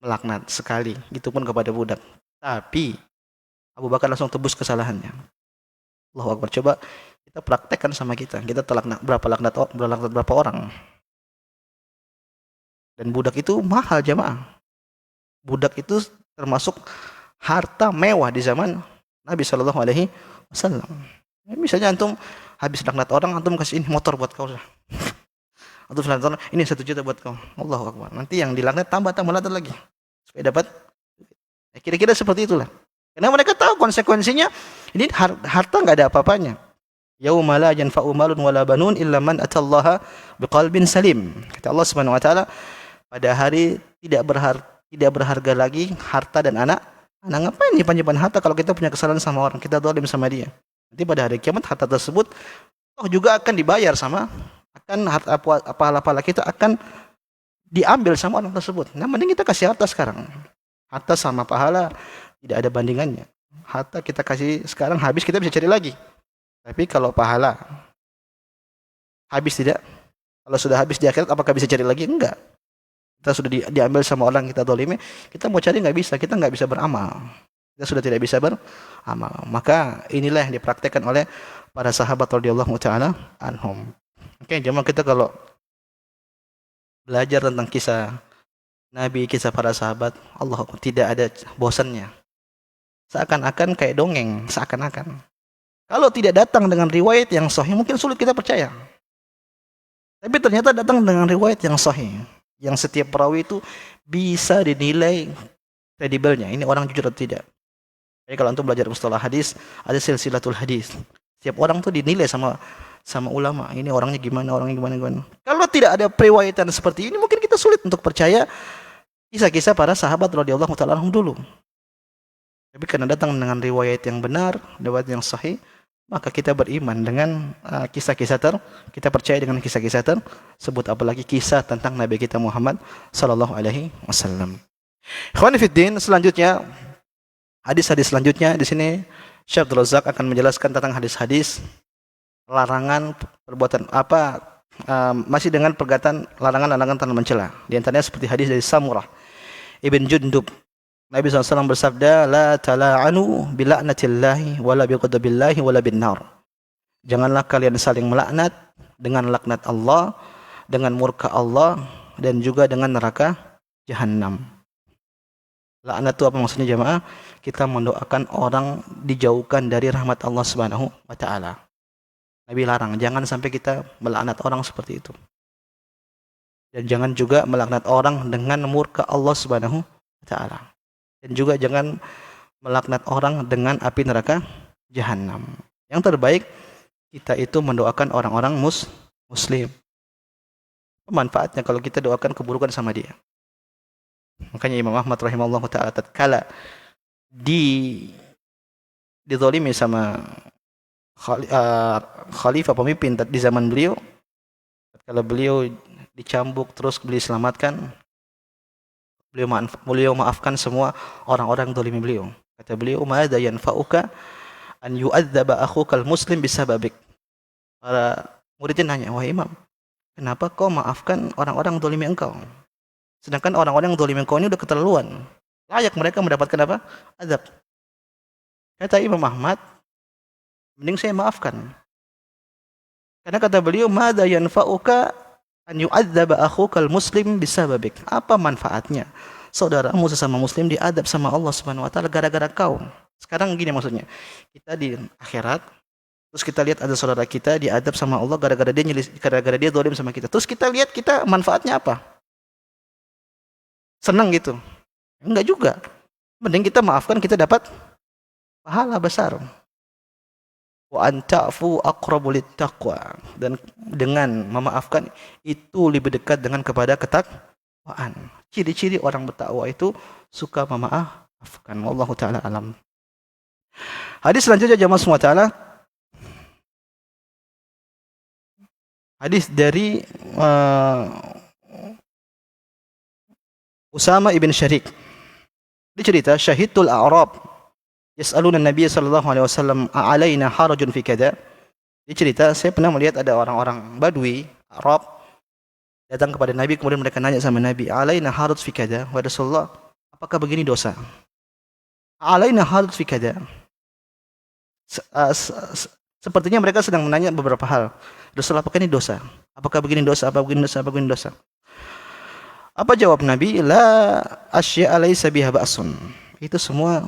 melaknat sekali, gitu pun kepada budak. Tapi Abu Bakar langsung tebus kesalahannya. Allahu Akbar. Coba kita praktekkan sama kita. Kita terlaknat laknat berapa orang? Dan budak itu mahal jamaah. Budak itu termasuk harta mewah di zaman Nabi Shallallahu Alaihi Wasallam. Misalnya antum habis laknat orang, antum kasih ini motor buat kau. Antum laknat orang, ini 1 juta buat kau. Allahu Akbar. Nanti yang dilaknat tambah laknat lagi supaya dapat. Kira-kira seperti itulah. Karena mereka tahu konsekuensinya. Ini harta nggak ada apa-apanya. Yauma la yanfa'u malun wala banun illa man atallaha biqalbin salim. Kata Allah Subhanahu wa taala, pada hari tidak berharga lagi harta dan anak. Anak ngapain nyimpan harta kalau kita punya kesalahan sama orang, kita zalim sama dia. Nanti pada hari kiamat harta tersebut juga akan dibayar pahala-pahala kita akan diambil sama orang tersebut. Nah, mending kita kasih harta sekarang. Harta sama pahala tidak ada bandingannya. Harta kita kasih sekarang, habis kita bisa cari lagi. Tapi kalau pahala habis tidak, kalau sudah habis di akhirat apakah bisa cari lagi? Enggak. Kita sudah diambil sama orang kita zalimi, kita mau cari nggak bisa, kita nggak bisa beramal. Kita sudah tidak bisa beramal. Maka inilah yang dipraktekkan oleh para sahabat radhiyallahu taala anhum. Oke, jemaah, kita kalau belajar tentang kisah Nabi, kisah para sahabat, Allah tidak ada bosannya. Seakan-akan kayak dongeng, seakan-akan. Kalau tidak datang dengan riwayat yang sahih, mungkin sulit kita percaya. Tapi ternyata datang dengan riwayat yang sahih, yang setiap perawi itu bisa dinilai kredibelnya. Ini orang jujur atau tidak. Jadi kalau antum belajar mustalah hadis, ada silsilatul hadis. Setiap orang tuh dinilai sama ulama. Ini orangnya gimana. Kalau tidak ada periwayatan seperti ini, mungkin kita sulit untuk percaya kisah-kisah para sahabat radhiyallahu taala anhum dulu. Tapi karena datang dengan riwayat yang benar, riwayat yang sahih, maka kita beriman dengan kisah-kisah kita percaya dengan kisah-kisah tersebut, apalagi kisah tentang Nabi kita Muhammad sallallahu alaihi wasallam. Ikhwani fid din, selanjutnya hadis-hadis selanjutnya di sini Syekh Abdul Razak akan menjelaskan tentang hadis-hadis larangan perbuatan masih dengan perkataan larangan-larangan tanpa mencela. Di antaranya seperti hadis dari Samurah Ibn Jundub. Nabi SAW bersabda, la tala'anu bila'natillahi wala biqadabillahi wala bin nar. Janganlah kalian saling melaknat dengan laknat Allah, dengan murka Allah, dan juga dengan neraka Jahannam. Laknat itu apa maksudnya jemaah? Kita mendoakan orang dijauhkan dari rahmat Allah Subhanahu wa taala. Nabi larang, jangan sampai kita melaknat orang seperti itu. Dan jangan juga melaknat orang dengan murka Allah Subhanahu wa taala. Dan juga jangan melaknat orang dengan api neraka Jahannam. Yang terbaik kita itu mendoakan orang-orang muslim. Manfaatnya kalau kita doakan keburukan sama dia. Makanya Imam Ahmad rahimahullah ta'ala tatkala dizalimi sama khalifah pemimpin di zaman beliau, tatkala beliau dicambuk terus beliau selamatkan, beliau maafkan semua orang-orang zalimi beliau. Kata beliau, "Ma'adza yanfa'uka an yu'adzaba akhukal muslim bisababik." Para muridnya nanya, "Wahai Imam, kenapa kau maafkan orang-orang zalimi engkau? Sedangkan orang-orang yang zalimi engkau ini udah keterlaluan. Layak mereka mendapatkan apa? Azab." Kata Imam Ahmad, mending saya maafkan. Karena kata beliau, "Ma'adza yanfa'uka an yu'adzaba akhukal muslim bisababik." Apa manfaatnya saudaramu sesama muslim diadab sama Allah Subhanahu wa taala gara-gara kau? Sekarang gini maksudnya. Kita di akhirat terus kita lihat ada saudara kita diadab sama Allah gara-gara dia zalim sama kita. Terus kita lihat kita manfaatnya apa? Senang gitu? Enggak juga. Mending kita maafkan, kita dapat pahala besar. Wa anta'fu aqrabu littaqwa, dan dengan memaafkan itu lebih dekat dengan kepada Ciri-ciri orang bertakwa itu suka memaafkan. Wallahu taala alam. Hadis selanjutnya jamaah semua taala. Hadis dari Usama ibn Syarik. Dia cerita, syahidul a'rab yas'aluna Nabi sallallahu alaihi wasallam a'alaina harajun fi kada. Dia cerita, saya pernah melihat ada orang-orang Badui, Arab datang kepada Nabi, kemudian mereka nanya sama Nabi, "Alaina haraj fi kada?" Wa Rasulullah, apakah begini dosa? "Alaina haraj fi kada?" Sepertinya mereka sedang menanya beberapa hal. Rasulullah, apakah ini dosa? Apakah begini dosa? Apa begini dosa? Apa begini dosa? Apa jawab Nabi? La asya'a laisa biha ba'sun. Itu semua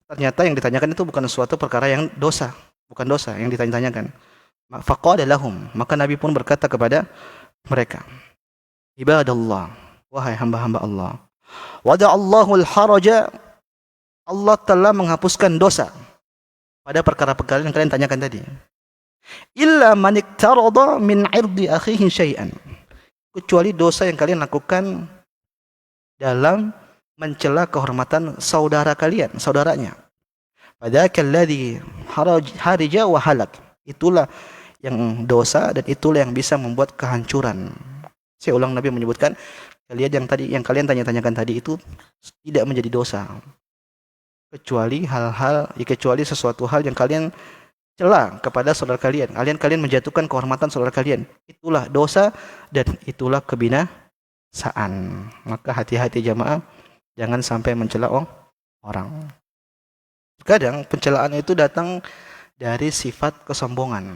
ternyata yang ditanyakan itu bukan suatu perkara yang dosa, bukan dosa yang ditanyakan. Faqala lahum, maka Nabi pun berkata kepada mereka, ibadallah, wahai hamba-hamba Allah, wada'allahu al-haraja, Allah telah menghapuskan dosa pada perkara-perkara yang kalian tanyakan tadi. Illa man iktarada min 'irdi akhihi syai'an, kecuali dosa yang kalian lakukan dalam mencela kehormatan saudara kalian, saudaranya. Fadzakal ladzi harija wa halak, itulah yang dosa dan itulah yang bisa membuat kehancuran. Saya ulang, Nabi menyebutkan yang kalian tanya-tanyakan tadi itu tidak menjadi dosa kecuali kecuali sesuatu hal yang kalian cela kepada saudara kalian. Kalian menjatuhkan kehormatan saudara kalian. Itulah dosa dan itulah kebinasaan. Maka hati-hati jamaah, jangan sampai mencela orang. Kadang pencelaan itu datang dari sifat kesombongan.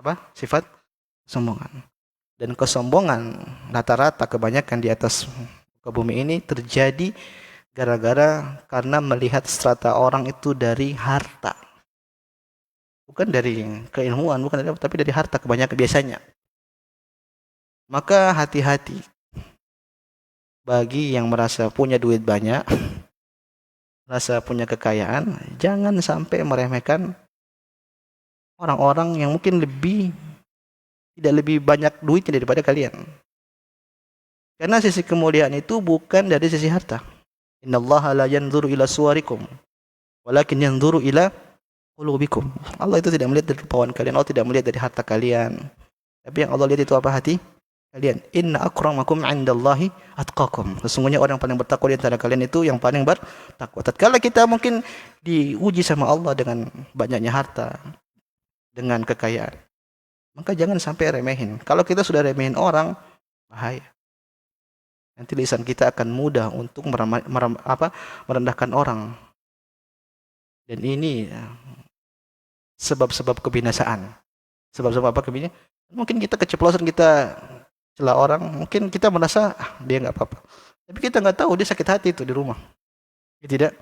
Apa? Sifat kesombongan. Dan kesombongan rata-rata kebanyakan di atas muka bumi ini terjadi karena melihat strata orang itu dari harta. Bukan dari keilmuan, tapi dari harta kebanyakan biasanya. Maka hati-hati bagi yang merasa punya duit banyak, merasa punya kekayaan, jangan sampai meremehkan orang-orang yang mungkin tidak lebih banyak duitnya daripada kalian. Karena sisi kemuliaan itu bukan dari sisi harta. Innallaha la yanzuru ila suwarikum, walakin yanzuru ila qulubikum. Allah itu tidak melihat dari rupawan kalian, Allah tidak melihat dari harta kalian. Tapi yang Allah lihat itu apa? Hati kalian. Inna akramakum 'indallahi atqakum. Sesungguhnya orang yang paling bertakwa di antara kalian itu yang paling bertakwa. Tatkala kita mungkin diuji sama Allah dengan banyaknya harta, dengan kekayaan, maka jangan sampai remehin. Kalau kita sudah remehin orang, bahaya. Nanti lisan kita akan mudah untuk merendahkan orang. Dan ini sebab-sebab kebinasaan. Sebab-sebab apa kebinasaan? Mungkin kita keceplosan, kita celah orang, mungkin kita merasa dia nggak apa-apa. Tapi kita nggak tahu dia sakit hati itu di rumah. Tidak,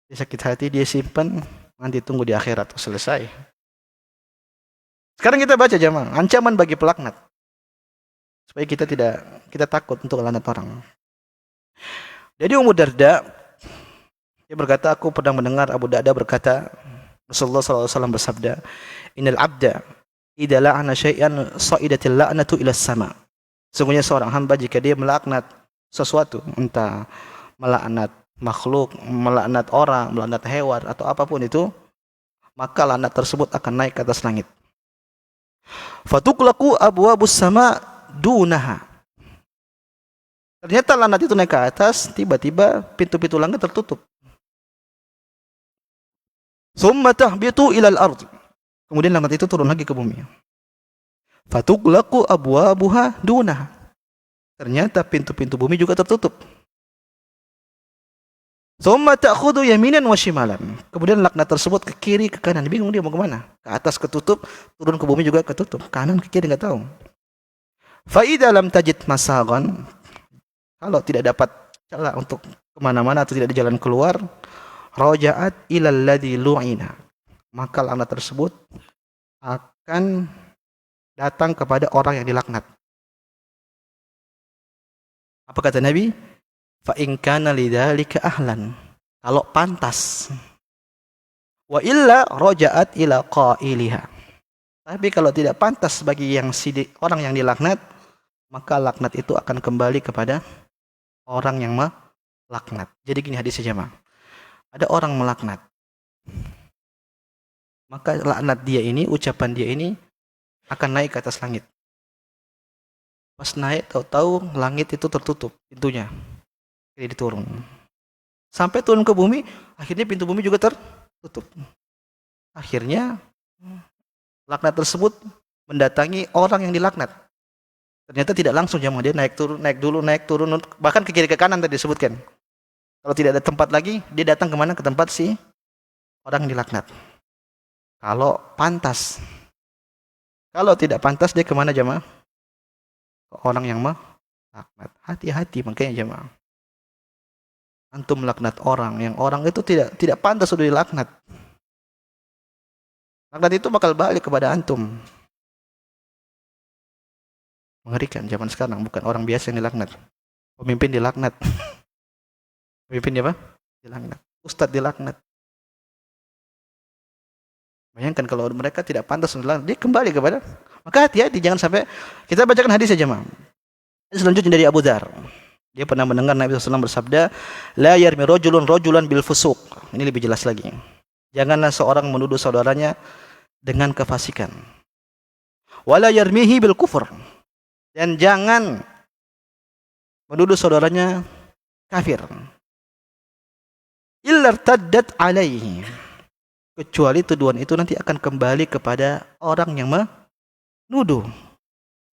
dia sakit hati, dia simpan, nanti tunggu di akhirat selesai. Sekarang kita baca jamaah, ancaman bagi pelaknat. Supaya kita takut untuk laknat orang. Jadi Ummu Darda, dia berkata, aku pernah mendengar Abu Darda berkata, Rasulullah SAW bersabda, Innal abda idza la'ana syai'an sa'idatil la'natu ila sama. Sesungguhnya seorang hamba jika dia melaknat sesuatu, entah melaknat makhluk, melaknat orang, melaknat hewan atau apapun itu, maka laknat tersebut akan naik ke atas langit. Fatuqlaqu abwabus sama dunaha. Ternyata laknat itu naik ke atas, tiba-tiba pintu-pintu langit tertutup. Tsumma tahbitu ilal ard. Kemudian laknat itu turun lagi ke bumi. Fatuqlaqu abwabuha dunaha. Ternyata pintu-pintu bumi juga tertutup. Tsumma ta'khudhu yaminan wa shimalan. Kemudian laknat tersebut ke kiri, ke kanan. Bingung dia mau ke mana? Ke atas ketutup, turun ke bumi juga ketutup. Kanan ke kiri enggak tahu. Fa idza lam tajid masagan, kalau tidak dapat celah untuk kemana-mana atau tidak ada jalan keluar, raja'at ilal ladzi lu'ina. Maka laknat tersebut akan datang kepada orang yang dilaknat. Apa kata Nabi? Fa in kana lidzalika ahlan. Kalau pantas. Wa illa raja'at ila qailiha. Tapi kalau tidak pantas bagi orang yang dilaknat, maka laknat itu akan kembali kepada orang yang melaknat. Jadi gini hadisnya jemaah. Ada orang melaknat, maka laknat dia ini, ucapan dia ini akan naik ke atas langit. Pas naik, tahu-tahu langit itu tertutup pintunya, jadi turun. Sampai turun ke bumi, akhirnya pintu bumi juga tertutup. Akhirnya laknat tersebut mendatangi orang yang dilaknat. Ternyata tidak langsung jemaah, dia naik turun, bahkan ke kiri ke kanan tadi disebutkan. Kalau tidak ada tempat lagi, dia datang kemana? Ke tempat si orang yang dilaknat. Kalau pantas. Kalau tidak pantas, dia kemana jemaah? Ke orang yang melaknat. Hati-hati makanya jemaah. Antum melaknat orang, yang orang itu tidak pantas sudah dilaknat. Laknat itu bakal balik kepada antum. Mengerikan zaman sekarang, bukan orang biasa yang dilaknat. Pemimpin dilaknat. Pemimpin apa? Dilaknat. Ustadz dilaknat. Bayangkan kalau mereka tidak pantas dilaknat, dia kembali kepada. Maka hati-hati, jangan sampai. Kita bacakan hadis saja, jemaah. Selanjutnya dari Abu Dzar. Dia pernah mendengar Nabi SAW bersabda, la yarmi rojulan bil fusuq. Ini lebih jelas lagi. Janganlah seorang menuduh saudaranya dengan kefasikan. Wala yarmihi bil kufur. Dan jangan menuduh saudaranya kafir. Illa irtaddat alaihi. Kecuali tuduhan itu nanti akan kembali kepada orang yang menuduh.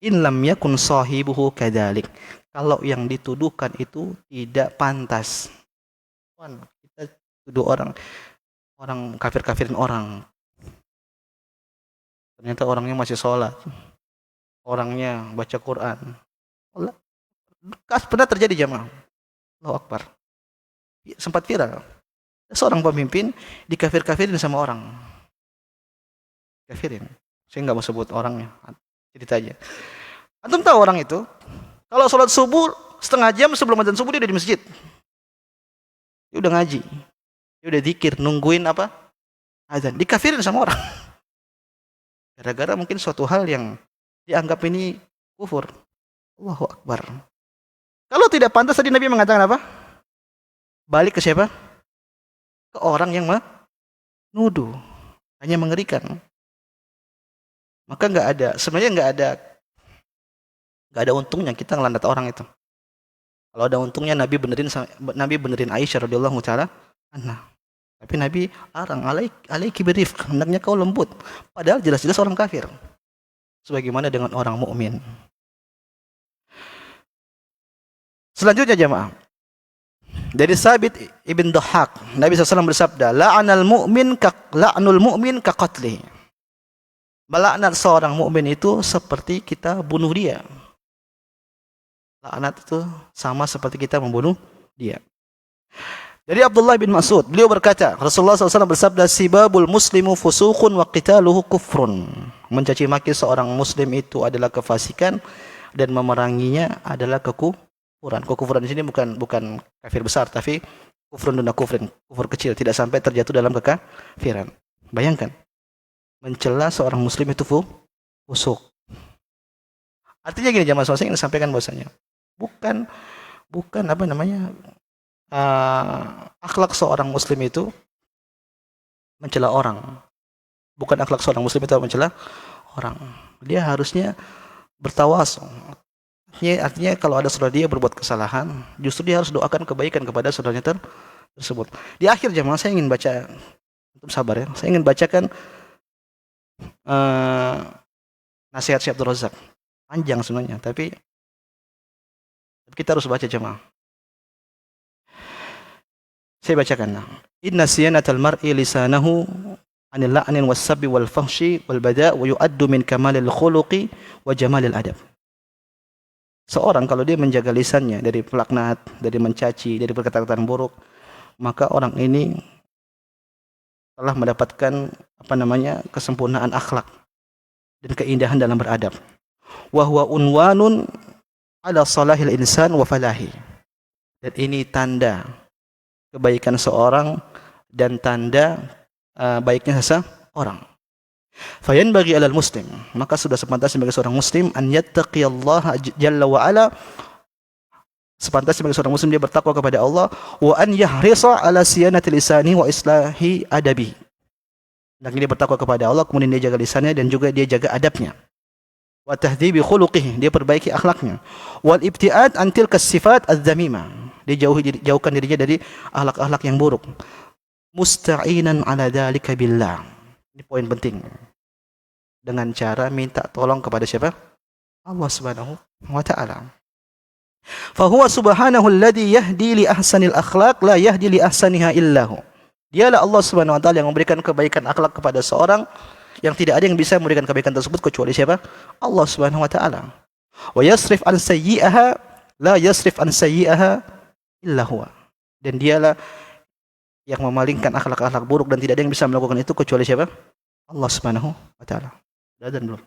In lam yakun sahibuhu kadzalik. Kalau yang dituduhkan itu tidak pantas. Kita tuduh orang kafir-kafirin orang. Ternyata orangnya masih sholat. Orangnya baca Quran. Allah. Pernah terjadi jemaah. Allahu Akbar. Sempat viral. Seorang pemimpin dikafir-kafirin sama orang. Kafirin. Saya nggak mau sebut orangnya. Cerita aja. Antum tahu orang itu? Kalau sholat subuh setengah jam sebelum adzan subuh dia udah di masjid. Dia udah ngaji. Dia udah zikir, nungguin apa? Adzan. Dikafirin sama orang. Gara-gara mungkin suatu hal yang dianggap ini kufur. Allahu Akbar. Kalau tidak pantas tadi Nabi mengatakan apa? Balik ke siapa? Ke orang yang menuduh. Hanya mengerikan. Maka sebenarnya nggak ada untungnya kita ngelandat orang itu. Kalau ada untungnya Nabi benerin Aisyah radhiyallahu taala anha. Tapi Nabi arang alaiki birifq, hendaknya kau lembut. Padahal jelas-jelas orang kafir. Sebagaimana dengan orang mukmin. Selanjutnya jemaah. Dari Sabit ibn Dhahhak, Nabi SAW bersabda, la'nul mu'min ka qatlihi. Melaknat seorang mukmin itu seperti kita bunuh dia. Laknat itu sama seperti kita membunuh dia. Dari Abdullah bin Mas'ud, beliau berkata, Rasulullah SAW bersabda, sibabul muslimu fusuqun wa qitaluhu kufrun. Mencaci maki seorang muslim itu adalah kefasikan dan memeranginya adalah kekufuran. Kekufuran di sini bukan kafir besar, tapi kufrun duna kufrin, kufur kecil, tidak sampai terjatuh dalam kekafiran. Bayangkan, mencela seorang muslim itu fusuk. Artinya gini jamaah, saya ingin sampaikan bahwasanya bukan apa namanya, akhlak seorang muslim itu mencela orang. Bukan akhlak seorang muslim itu mencela orang. Dia harusnya bertawas. Artinya kalau ada saudara dia berbuat kesalahan, justru dia harus doakan kebaikan kepada saudaranya tersebut. Di akhir jamaah saya ingin baca, untuk sabar ya, saya ingin bacakan nasihat Syekh Abdul Razak. Panjang sebenarnya, tapi kita harus baca jemaah. Saya bacakan. Inna siyanatal mar'i lisanahu anil la'nin was-sabbi wal fahsyi wal bada' wa yu'addu min kamalil khuluqi wa jamalil adab. Seorang kalau dia menjaga lisannya dari pelaknat, dari mencaci, dari perkataan buruk, maka orang ini telah mendapatkan kesempurnaan akhlak dan keindahan dalam beradab. Wa huwa unwanun ala salahil insan wa falahi. Dan ini tanda kebaikan seorang dan tanda baiknya seseorang. Fayanbaghi 'alal muslim, maka sudah sepantasnya bagi seorang muslim an yattaqiyallaha jalla wa ala, sepantasnya bagi seorang muslim dia bertakwa kepada Allah, wa an yahrisa 'ala siyanati lisani wa islahi adabi. Dan dia bertakwa kepada Allah, kemudian dia jaga lisannya dan juga dia jaga adabnya. Wa tahdhibi khuluqihi, dia perbaiki akhlaknya. Wal ibtiad an tilka sifat adz-dzamimah, dia jauhkan dirinya dari akhlak-akhlak yang buruk. Musta'inan 'ala dzalika billah. Ini poin penting. Dengan cara minta tolong kepada siapa? Allah Subhanahu wa taala. Fa huwa subhanahu alladhi yahdi li ahsanil akhlaq la yahdi li ahsaniha illahu. Dialah Allah Subhanahu wa taala yang memberikan kebaikan akhlak kepada seorang, yang tidak ada yang bisa memberikan kebaikan tersebut kecuali siapa? Allah Subhanahu wa taala. Wa yasrif an sayyi'aha la yasrif an sayyi'aha illa huwa. Dan dialah yang memalingkan akhlak-akhlak buruk dan tidak ada yang bisa melakukan itu kecuali siapa? Allah Subhanahu wa taala. Dan belum.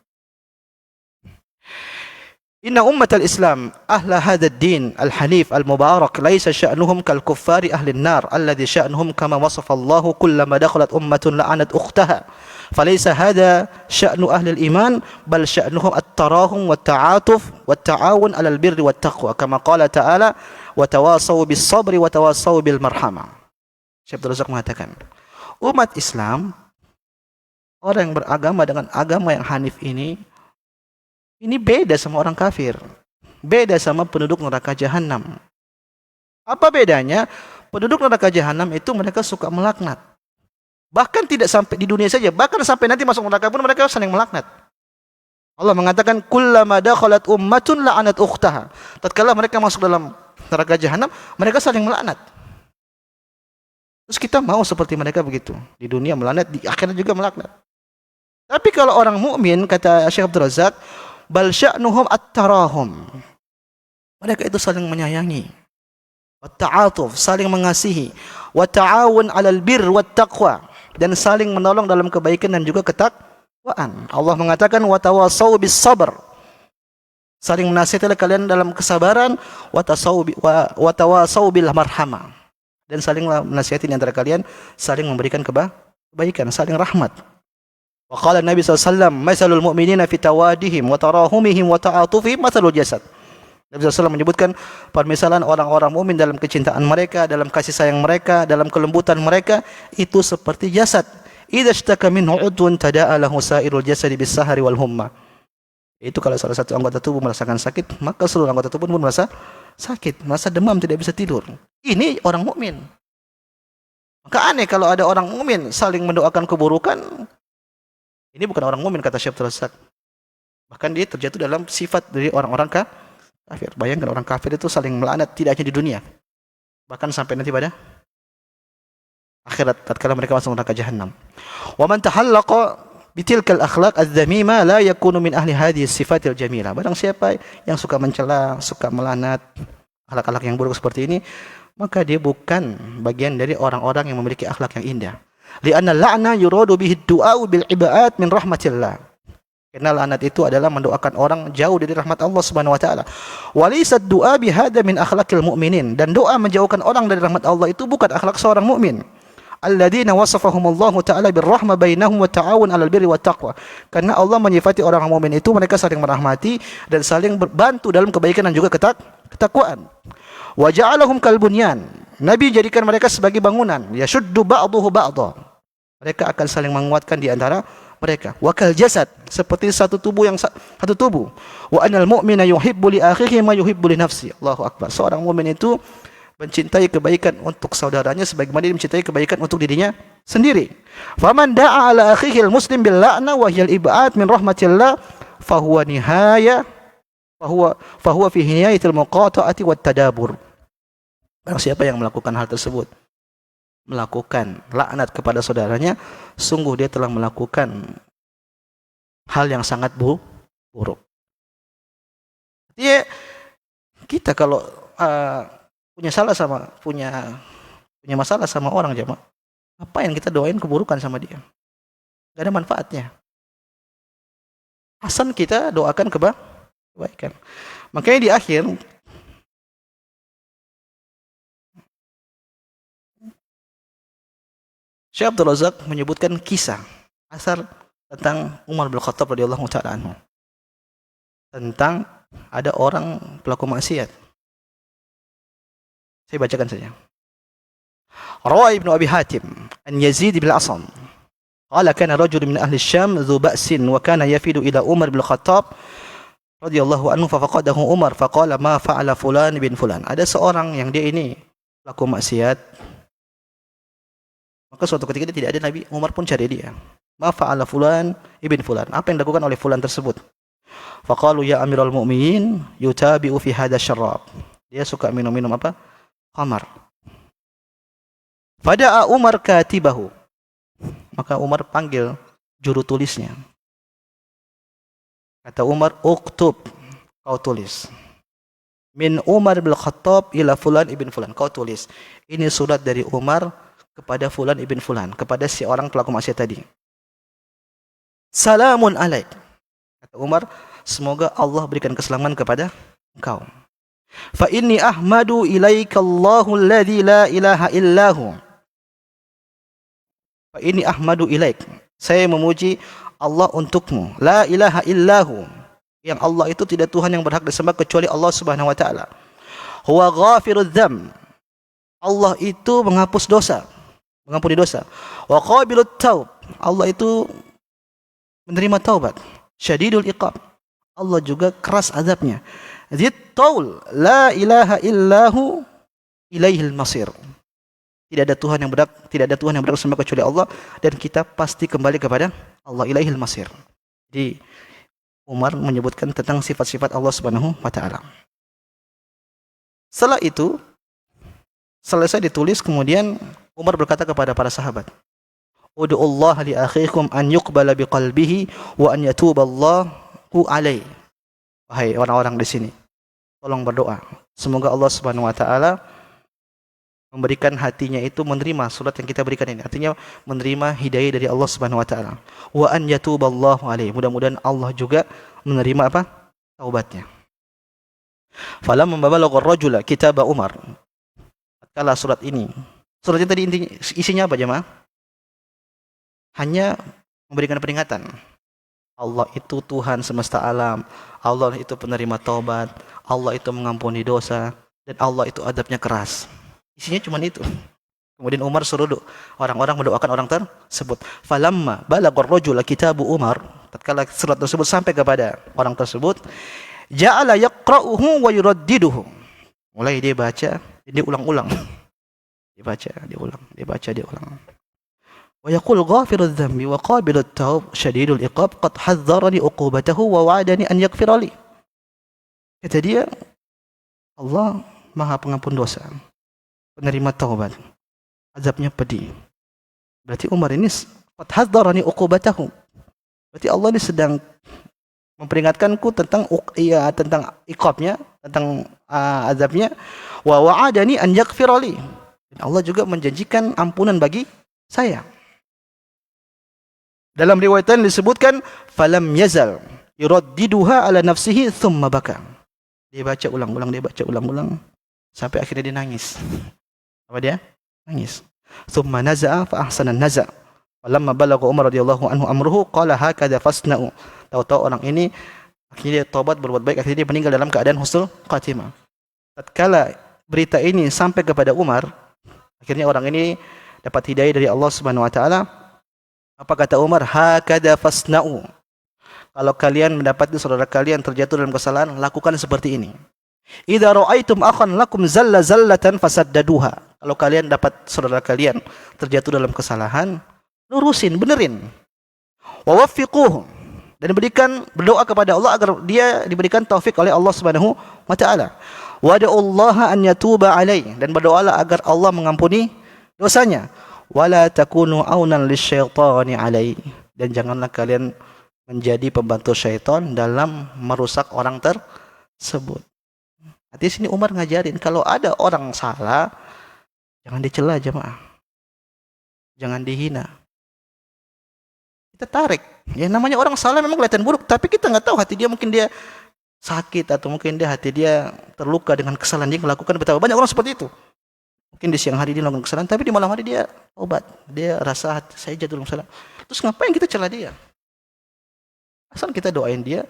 Inna ummatal Islam ahla hadzal din al-hanif al-mubarak laisa sya'nuhum kal kuffari ahli an-nar alladhi sya'nuhum kama wasafa Allah kullama dakhalat ummatun la'anat ukhtaha falaysa hadha sya'nu ahli al-iman bal sya'nuhum at-tarahum wat-ta'atuf wat-ta'awun 'alal birri wat-taqwa kama qala ta'ala wa tawasaw bis-sabri wa tawasaw bil marhamah. Syekh Abdul Razak mengatakan, umat Islam, orang yang beragama dengan agama yang hanif ini beda sama orang kafir. Beda sama penduduk neraka jahanam. Apa bedanya? Penduduk neraka jahanam itu mereka suka melaknat. Bahkan tidak sampai di dunia saja, bahkan sampai nanti masuk neraka pun mereka saling melaknat. Allah mengatakan kullama dakhalat ummatun la'anat ukhtaha. Tatkala mereka masuk dalam neraka jahanam, mereka saling melaknat. Terus kita mau seperti mereka begitu. Di dunia melaknat, di akhirat juga melaknat. Tapi kalau orang mukmin, kata Syekh Abdul Razak, bal sya'nuhum at-tarahum. Mereka itu saling menyayangi. Wa ta'atuf, saling mengasihi. Wa ta'awun 'alal birr wat taqwa, dan saling menolong dalam kebaikan dan juga ketakwaan. Allah mengatakan wa tawasaw bis sabr. Saling menasihati kalian dalam kesabaran, wa tawasaw bil marhamah. Dan saling menasihati di antara kalian, saling memberikan kebaikan, saling rahmat. Wa qala Nabi SAW, masalul mu'minina fi tawadihim wa tarahumihim wa ta'atufihim masalul jasad. Nabi SAW menyebutkan permisalan orang-orang mukmin dalam kecintaan mereka, dalam kasih sayang mereka, dalam kelembutan mereka, itu seperti jasad. Idza ishtaka minhu 'udwun tada'a lahu sa'irul jasadi bis-sahari wal humma. Itu kalau salah satu anggota tubuh merasakan sakit, maka seluruh anggota tubuh pun merasa sakit, merasa demam, tidak bisa tidur. Ini orang mukmin. Maka aneh kalau ada orang mukmin saling mendoakan keburukan. Ini bukan orang mukmin, kata Syekh Abdul Razak. Bahkan dia terjatuh dalam sifat dari orang-orang kafir. Bayangkan orang kafir itu saling melaknat tidak hanya di dunia, bahkan sampai nanti pada akhirat tatkala mereka masuk neraka jahanam. Wa man tahallaqa bitilkal akhlaq adz-dzamima la yakunu min ahli hadhihi sifatil jamilah. Barang siapa yang suka mencela, suka melaknat, akhlak-akhlak yang buruk seperti ini, maka dia bukan bagian dari orang-orang yang memiliki akhlak yang indah. Li'anna la'na yuradu bihi ad-du'a bil ibad min rahmatillah. Karena laknat itu adalah mendoakan orang jauh dari rahmat Allah Subhanahu wa taala. Wa laysa ad-du'a bihadza min akhlaqil mu'minin, dan doa menjauhkan orang dari rahmat Allah itu bukan akhlak seorang mukmin. Alladzina wasafahumullahu ta'ala birrahmah bainahum wa ta'awun 'alal birri wat taqwa. Karena Allah menyifati orang mukmin itu mereka saling merahmati dan saling berbantu dalam kebaikan dan juga ketakwaan. Wa ja'alahum kal bunyan. Nabi jadikan mereka sebagai bangunan, yashuddu ba'dahu ba'dha. Mereka akan saling menguatkan di antara mereka. Wa kal jasad, seperti satu tubuh yang satu tubuh. Wa anal mu'mina yuhibbu li akhihi ma yuhibbu li nafsi. Allahu akbar. Seorang mukmin itu mencintai kebaikan untuk saudaranya sebagaimana dia mencintai kebaikan untuk dirinya sendiri. Faman da'a ala akhihi al-muslim bil la'na wa hiya al-ib'ad min rahmatillah fahuwa fi nihayatil muqata'ati wat tadabur. Barang siapa yang melakukan hal tersebut, melakukan laknat kepada saudaranya, sungguh dia telah melakukan hal yang sangat buruk. Kita kalau punya masalah sama orang, jemaah, ngapain kita doain keburukan sama dia? Gak ada manfaatnya. Hasan kita doakan kebaikan. Makanya di akhir Syekh Abdul Razak menyebutkan kisah asar tentang Umar bin Khattab radhiyallahu taala anhu. Tentang ada orang pelaku maksiat. Saya bacakan saja. Rawi Ibnu Abi Hatim an Yazid bin Asam qala kana rajul min ahli Syam dzu ba'sin wa kana yafidu ila Umar bin Khattab radhiyallahu anhu fa faqadahu Umar faqala ma fa'ala fulan bin fulan. Ada seorang yang dia ini pelaku maksiat. Maka suatu ketika dia tidak ada, Nabi Umar pun cari dia. Ma fa'ala fulan ibn fulan. Apa yang dilakukan oleh fulan tersebut? Faqalu ya Amirul Mu'minin yutabi'u fi hadha syarab. Dia suka minum-minum apa? Khamar. Fada'a Umar katibahu. Maka Umar panggil juru tulisnya. Kata Umar, uktub, kau tulis. Min Umar bin Khattab ila fulan ibn fulan. Kau tulis. Ini surat dari Umar kepada fulan ibn fulan, kepada si orang pelaku maksiat tadi. Salamun alaik. Kata Umar, semoga Allah berikan keselamatan kepada engkau. Fa inni ahmadu ilaika Allahu alladzi la ilaha illahu. Fa inni ahmadu ilaik. Saya memuji Allah untukmu. La ilaha illahu. Yang Allah itu tidak Tuhan yang berhak disembah kecuali Allah Subhanahu wa taala. Huwa ghafirudz dzam. Allah itu menghapus dosa, mengampuni dosa. Wa qabilut taub. Allah itu menerima taubat. Syadidul iqab. Allah juga keras azabnya. Dzit taul, la ilaha illahu ilaihil masir. Tidak ada Tuhan yang berhak disembah kecuali Allah, dan kita pasti kembali kepada Allah, ilaihil masir. Jadi Umar menyebutkan tentang sifat-sifat Allah Subhanahu wa taala. Setelah itu selesai ditulis, kemudian Umar berkata kepada para sahabat, "Ud'ullaha li akhikum an yuqbala biqalbihi wa an yatuballahu alaihi." Wahai orang-orang di sini, tolong berdoa semoga Allah Subhanahu wa taala memberikan hatinya itu menerima surat yang kita berikan ini. Artinya menerima hidayah dari Allah Subhanahu wa taala. Wa an yatuballahu alaihi. Mudah-mudahan Allah juga menerima apa? Taubatnya. Falamma balagha ar-rajula kitab Umar. Tatkala surat ini. Surat ini tadi isinya apa jemaah? Hanya memberikan peringatan. Allah itu Tuhan semesta alam. Allah itu penerima taubat. Allah itu mengampuni dosa, dan Allah itu adabnya keras. Isinya cuma itu. Kemudian Umar suruh orang-orang mendoakan orang tersebut. Falamma balagha ar-rajula kitabu Umar. Tatkala surat tersebut sampai kepada orang tersebut, ja'ala yaqra'uhu wa yuraddiduhu. Mulai dia baca, dia ulang-ulang. Dia baca, dia ulang, dia baca, dia ulang. Wa yaqul ghafirudz dzambi wa qabilut taub syadidul iqab qad hadzarani uqubatahu wa wa'adani an yaghfira li. Kata dia, Allah Maha Pengampun dosa, penerima taubat, azabnya pedih. Berarti Umar ini qad hadzarani uqubatahu. Berarti Allah ini sedang memperingatkanku tentang iqabnya, tentang azabnya. Wa wa'adani an yaghfira li. Dan Allah juga menjanjikan ampunan bagi saya. Dalam riwayat lain disebutkan falam yazal yuraddiduha ala nafsihi thumma baka. Dia baca ulang-ulang, dia baca ulang-ulang sampai akhirnya dia nangis. Apa dia? Nangis. Thumma naza'a fa ahsana an-naza'. Falamma balagha Umar radhiyallahu anhu amruhu qala hakadha fasna'u. Tahu-tahu orang ini akhirnya dia taubat, berbuat baik, akhirnya dia meninggal dalam keadaan husnul khatimah. Tatkala berita ini sampai kepada Umar, akhirnya orang ini dapat hidayah dari Allah Subhanahu wa taala. Apa kata Umar? Hakadha fasna'u. Kalau kalian mendapati saudara kalian terjatuh dalam kesalahan, lakukan seperti ini. Idza ra'aitum akhan lakum zalla zallatan fasaddaduha. Kalau kalian dapat saudara kalian terjatuh dalam kesalahan, lurusin, benerin. Wa waffiquhu. Dan berdoa kepada Allah agar dia diberikan taufik oleh Allah Subhanahu wa taala. Wa da'ullaha an yatuba alaihi, dan berdoalah agar Allah mengampuni dosanya. Wala takunu aunan lisyaitani alaihi, dan janganlah kalian menjadi pembantu syaitan dalam merusak orang tersebut. Di sini Umar ngajarin kalau ada orang salah, jangan dicela jemaah, jangan dihina, kita tarik. Ya namanya orang salah memang kelihatan buruk, tapi kita nggak tahu hati dia, mungkin dia sakit atau mungkin dia hati dia terluka dengan kesalahan dia melakukan. Betapa banyak orang seperti itu. Mungkin di siang hari dia melakukan kesalahan, tapi di malam hari dia obat. Dia rasa hati saya jatuh dalam salah. Terus ngapain kita cela dia? Asal kita doain dia.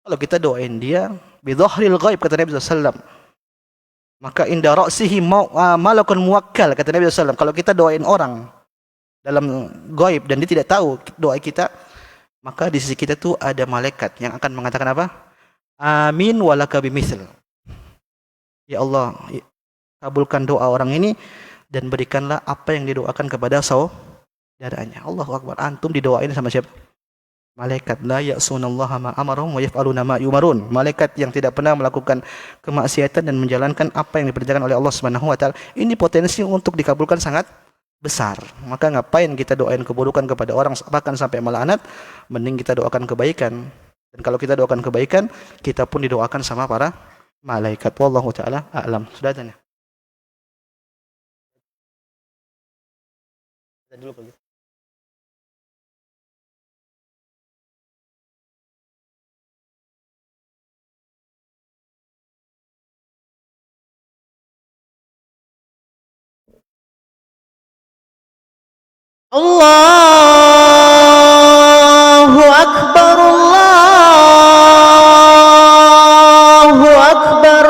Kalau kita doain dia bidhahril ghaib kata Nabi SAW, maka inda ra'sihi malakun muwakkal kata Nabi SAW. Kalau kita doain orang dalam gaib dan dia tidak tahu doa kita, maka di sisi kita tuh ada malaikat yang akan mengatakan apa? Amin walaka bimithl. Ya Allah, kabulkan doa orang ini dan berikanlah apa yang didoakan kepada saudaranya. Allahu Akbar. Antum didoain sama siapa? Malaikat. La ya'sunallaha ma amarahum wa yaf'aluna ma yumarun. Malaikat yang tidak pernah melakukan kemaksiatan dan menjalankan apa yang diperintahkan oleh Allah Subhanahu wa taala. Ini potensi untuk dikabulkan sangat besar. Maka ngapain kita doain keburukan kepada orang bahkan sampai melaknat? Mending kita doakan kebaikan. Dan kalau kita doakan kebaikan, kita pun didoakan sama para malaikat. Wallahu taala a'lam. Sudah tanya. Dulu kalau gitu. Allahu Akbar, Allahu Akbar,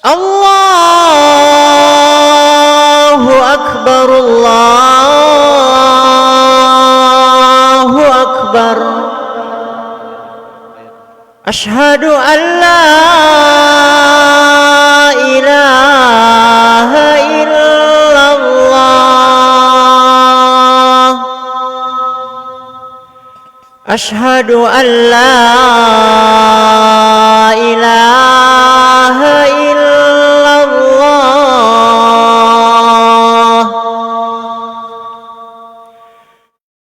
Allahu Akbar, Allahu Akbar. Asyhadu an la ilaha illallah. Asyhadu an la ilaha illallah.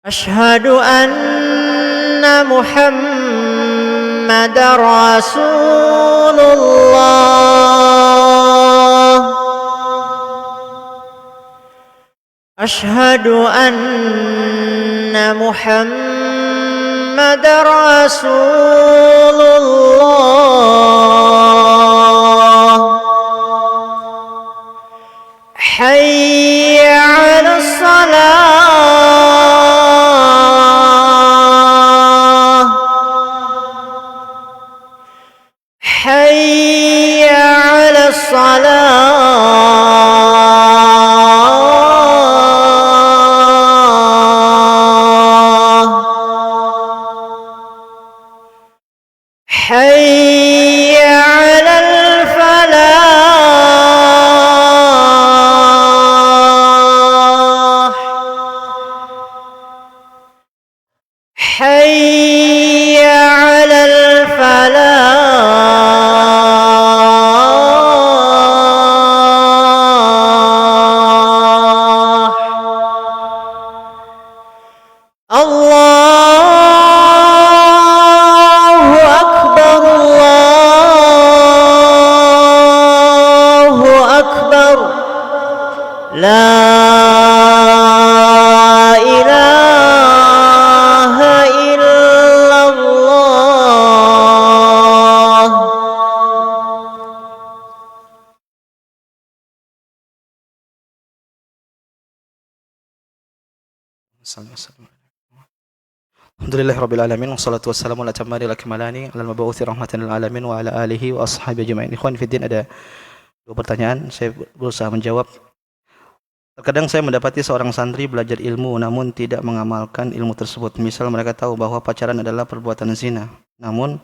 Asyhadu anna Muhammadar Rasulullah. Asyhadu anna Muhammadar Rasulullah. Hayya 'alas salah. Hayya 'alas salah. Hayya 'alal falah. Hayya 'alal falah. Allahu Akbar, Allahu Akbar. La ilaha illallah. Alhamdulillahirabbil alamin wassalatu wassalamu ala tammil akmalani alal mabu'uts rahmatan lil alamin wa ala alihi wa ashabihi ajmain. Ikhwan fillah, ada dua pertanyaan, saya berusaha menjawab. Terkadang saya mendapati seorang santri belajar ilmu namun tidak mengamalkan ilmu tersebut. Misal mereka tahu bahwa pacaran adalah perbuatan zina, namun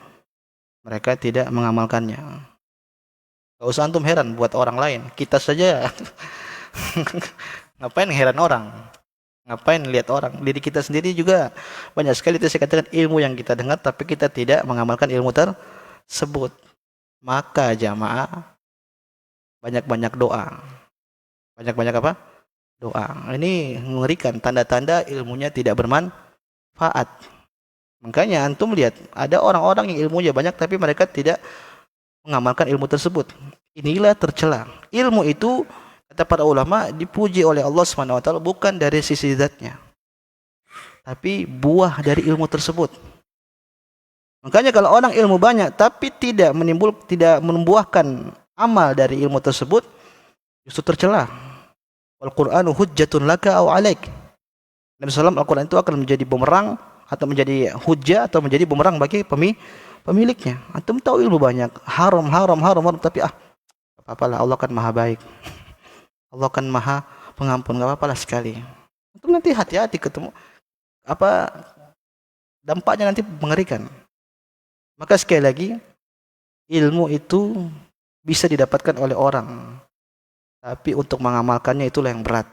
mereka tidak mengamalkannya. Gak usah antum heran buat orang lain, kita saja ngapain heran orang? Ngapain lihat orang? Diri kita sendiri juga banyak sekali itu saya katakan ilmu yang kita dengar tapi kita tidak mengamalkan ilmu tersebut. Maka jamaah banyak-banyak doa. Banyak-banyak apa? Doa. Ini mengerikan, tanda-tanda ilmunya tidak bermanfaat. Makanya antum lihat ada orang-orang yang ilmunya banyak tapi mereka tidak mengamalkan ilmu tersebut. Inilah tercela. Ilmu itu kata para ulama dipuji oleh Allah Subhanahu wa taala bukan dari sisi zatnya, tapi buah dari ilmu tersebut. Makanya kalau orang ilmu banyak tapi tidak membuahkan amal dari ilmu tersebut, justru tercela. Wal Qur'anu hujjatun laka aw alaik. Nabi SAW, Al-Quran itu akan menjadi bumerang atau menjadi hujah atau menjadi bumerang bagi pemiliknya. Antum tahu ilmu banyak, haram, tapi apa-apalah, Allah kan maha baik. Allah kan maha pengampun, gak apa-apalah sekali. Antum nanti hati-hati ketemu apa dampaknya nanti mengerikan. Maka sekali lagi, ilmu itu bisa didapatkan oleh orang, tapi untuk mengamalkannya itulah yang berat.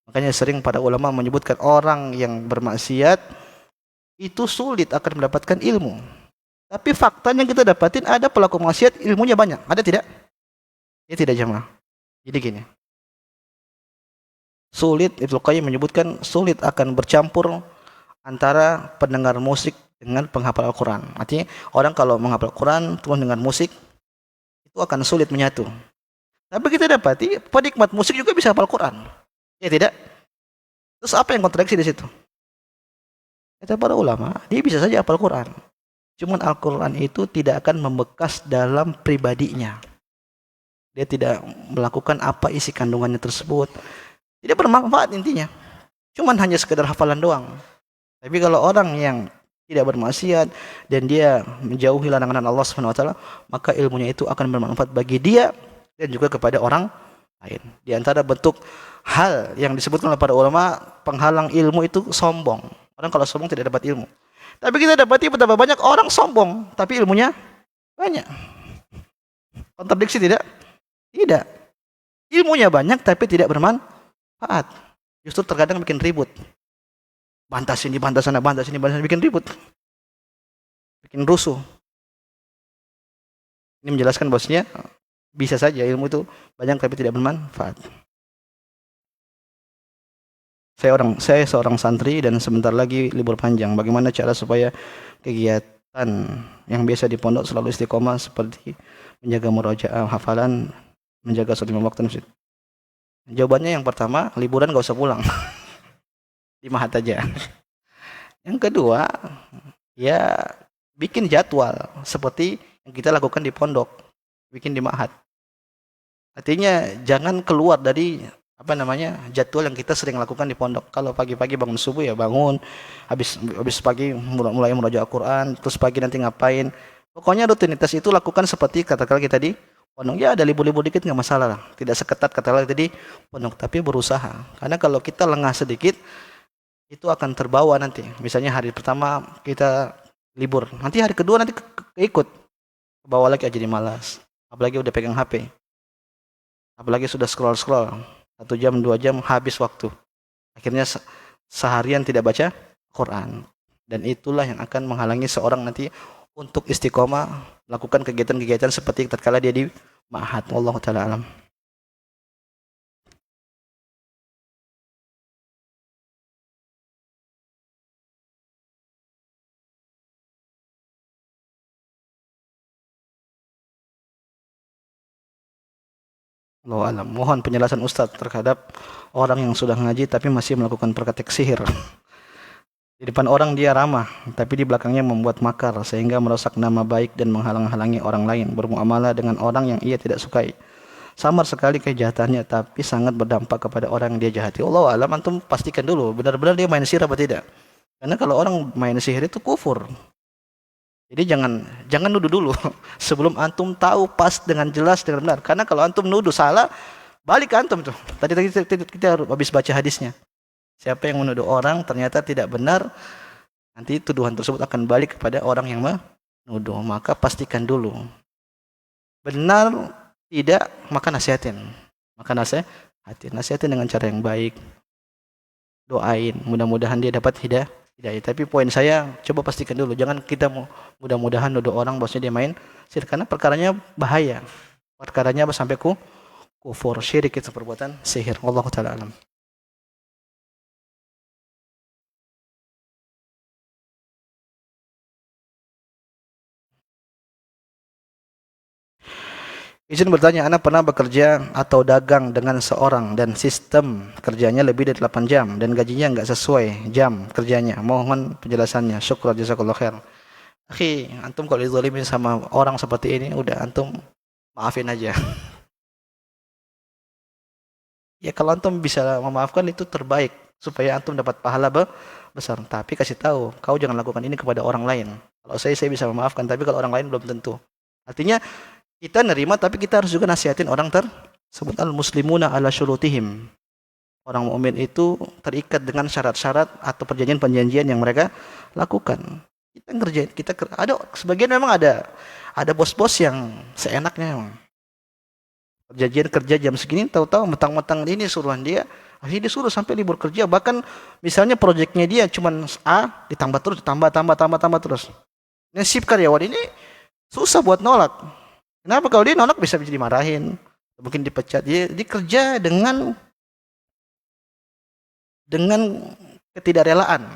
Makanya sering para ulama menyebutkan orang yang bermaksiat itu sulit akan mendapatkan ilmu. Tapi faktanya kita dapatin ada pelaku maksiat ilmunya banyak. Ada tidak? Ya tidak jemaah. Jadi gini. Sulit, Ibnu Qayyim menyebutkan sulit akan bercampur antara pendengar musik dengan penghafal Al-Quran. Artinya orang kalau menghafal Al-Quran terus dengan musik itu akan sulit menyatu. Tapi kita dapati penikmat musik juga bisa hafal Quran. Ya tidak? Terus apa yang kontradiksi di situ? Kata para ulama, dia bisa saja hafal Quran. Cuman Al-Quran itu tidak akan membekas dalam pribadinya. Dia tidak melakukan apa isi kandungannya tersebut. Tidak bermanfaat intinya. Cuman hanya sekedar hafalan doang. Tapi kalau orang yang tidak bermaksiat dan dia menjauhi larangan Allah SWT, maka ilmunya itu akan bermanfaat bagi dia dan juga kepada orang lain. Di antara bentuk hal yang disebutkan oleh para ulama penghalang ilmu itu sombong. Orang kalau sombong tidak dapat ilmu. Tapi kita dapati betapa banyak orang sombong tapi ilmunya banyak. Kontradiksi tidak? Tidak. Ilmunya banyak tapi tidak bermanfaat. Justru terkadang bikin ribut. Bantah sini, bantah sana, bikin ribut. Bikin rusuh. Ini menjelaskan bosnya bisa saja ilmu itu banyak tapi tidak bermanfaat. Saya seorang santri dan sebentar lagi libur panjang. Bagaimana cara supaya kegiatan yang biasa di pondok selalu istiqomah seperti menjaga murojaah, hafalan, menjaga sholat 5 waktu masjid? Jawabannya yang pertama, liburan gak usah pulang. Di Mahat aja. Yang kedua, ya bikin jadwal seperti yang kita lakukan di pondok, bikin di Mahat. Artinya jangan keluar dari jadwal yang kita sering lakukan di pondok. Kalau pagi-pagi bangun subuh ya bangun, habis pagi mulai murojaah Al-Quran, terus pagi nanti ngapain. Pokoknya rutinitas itu lakukan seperti katakanlah kita di pondok. Ya ada libur-libur dikit nggak masalah lah. Tidak seketat katakanlah tadi pondok, tapi berusaha. Karena kalau kita lengah sedikit, itu akan terbawa nanti. Misalnya hari pertama kita libur, nanti hari kedua nanti keikut, bawa lagi aja jadi malas. Apalagi udah pegang HP. Apalagi sudah scroll 1 jam 2 jam habis waktu. Akhirnya seharian tidak baca Quran. Dan itulah yang akan menghalangi seorang nanti untuk istiqomah melakukan kegiatan-kegiatan seperti tatkala dia di Ma'had. Wallahu taala alam. Allahu alam. Mohon penjelasan Ustadz terhadap orang yang sudah ngaji tapi masih melakukan praktek sihir. Di depan orang dia ramah, tapi di belakangnya membuat makar sehingga merusak nama baik dan menghalang-halangi orang lain bermuamalah dengan orang yang ia tidak sukai. Samar sekali kejahatannya tapi sangat berdampak kepada orang yang dia jahati. Allahu alam, antum pastikan dulu benar-benar dia main sihir apa tidak. Karena kalau orang main sihir itu kufur. Jadi jangan nuduh dulu sebelum antum tahu pas dengan jelas dengan benar. Karena kalau antum nuduh salah, balik ke antum tuh. Tadi kita habis baca hadisnya. Siapa yang menuduh orang ternyata tidak benar, nanti tuduhan tersebut akan balik kepada orang yang menuduh. Maka pastikan dulu. Benar tidak, maka nasihatin. Nasihatin dengan cara yang baik. Doain, mudah-mudahan dia dapat hidayah. Tapi poin saya, coba pastikan dulu. Jangan kita mudah-mudahan nuduh orang bosnya dia main sihir. Karena perkaranya bahaya. Perkaranya sampai kufur, syirik itu perbuatan sihir. Wallahu ta'ala alam. Izin bertanya, Anda pernah bekerja atau dagang dengan seorang dan sistem kerjanya lebih dari 8 jam dan gajinya enggak sesuai jam kerjanya. Mohon penjelasannya. Syukran jazakallahu khair. Akhi, antum kalau dizalimin sama orang seperti ini, udah antum maafin aja. Ya kalau antum bisa memaafkan itu terbaik. supaya antum dapat pahala besar. Tapi kasih tahu, kau jangan lakukan ini kepada orang lain. Kalau saya bisa memaafkan, tapi kalau orang lain belum tentu. Artinya kita nerima, tapi kita harus juga nasihatin orang tersebut. Al muslimuna ala syurutihim. Orang mukmin itu terikat dengan syarat-syarat atau perjanjian-perjanjian yang mereka lakukan. Kita ngerjain, ada sebagian memang ada bos-bos yang seenaknya memang. Perjanjian kerja jam segini, tahu-tahu mentang-mentang ini suruhan dia, akhirnya disuruh sampai libur kerja. Bahkan misalnya proyeknya dia cuma A, ditambah terus, tambah terus. Nasib karyawan ini susah buat nolak. Kenapa? Kalau dia nolak bisa dimarahin, mungkin dipecat. Dia kerja dengan ketidakrelaan.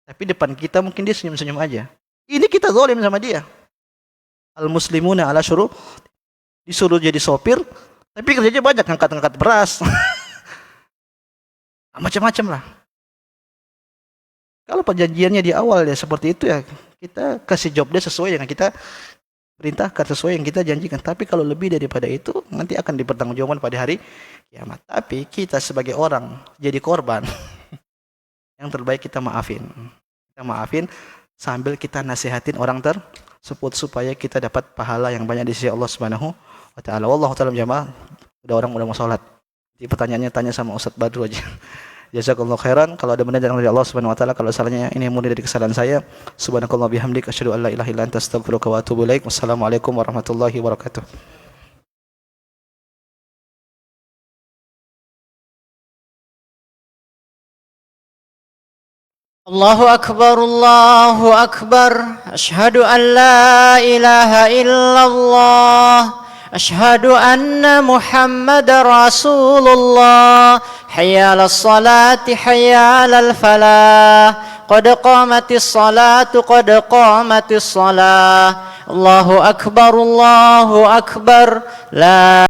Tapi depan kita mungkin dia senyum-senyum aja. Ini kita zalim sama dia. Al muslimuna ala syurut, disuruh jadi sopir, tapi kerjanya banyak, ngangkat-ngangkat beras. Macam-macam lah. Kalau perjanjiannya di awal ya seperti itu ya, kita kasih job dia sesuai dengan kita perintahkan, sesuai yang kita janjikan. Tapi kalau lebih daripada itu, nanti akan dipertanggungjawabkan pada hari kiamat. Tapi kita sebagai orang jadi korban, yang terbaik kita maafin. Kita maafin sambil kita nasihatin orang tersebut supaya kita dapat pahala yang banyak di sisi Allah Subhanahu wa taala. Wallahu taala jamaah. Udah mau salat. Jadi pertanyaannya tanya sama Ustaz Badru aja. Jazakallahu khairan. Kalau ada benar dari Allah Subhanahu wa taala, kalau salahnya ini murni dari kesalahan saya. Subhanakallah bihamdik asyhadu an la ilaha illa anta astaghfiruka wa atubu ilaik. Wassalamualaikum warahmatullahi wabarakatuh. Allahu akbar, Allahu akbar. Asyhadu an la ilaha illallah. Asyhadu anna Muhammadar Rasulullah. Hayya 'alas salati, hayya 'alal falah. Qad qamatis salatu, qad qamatis salah. Allahu akbar, Allahu akbar. La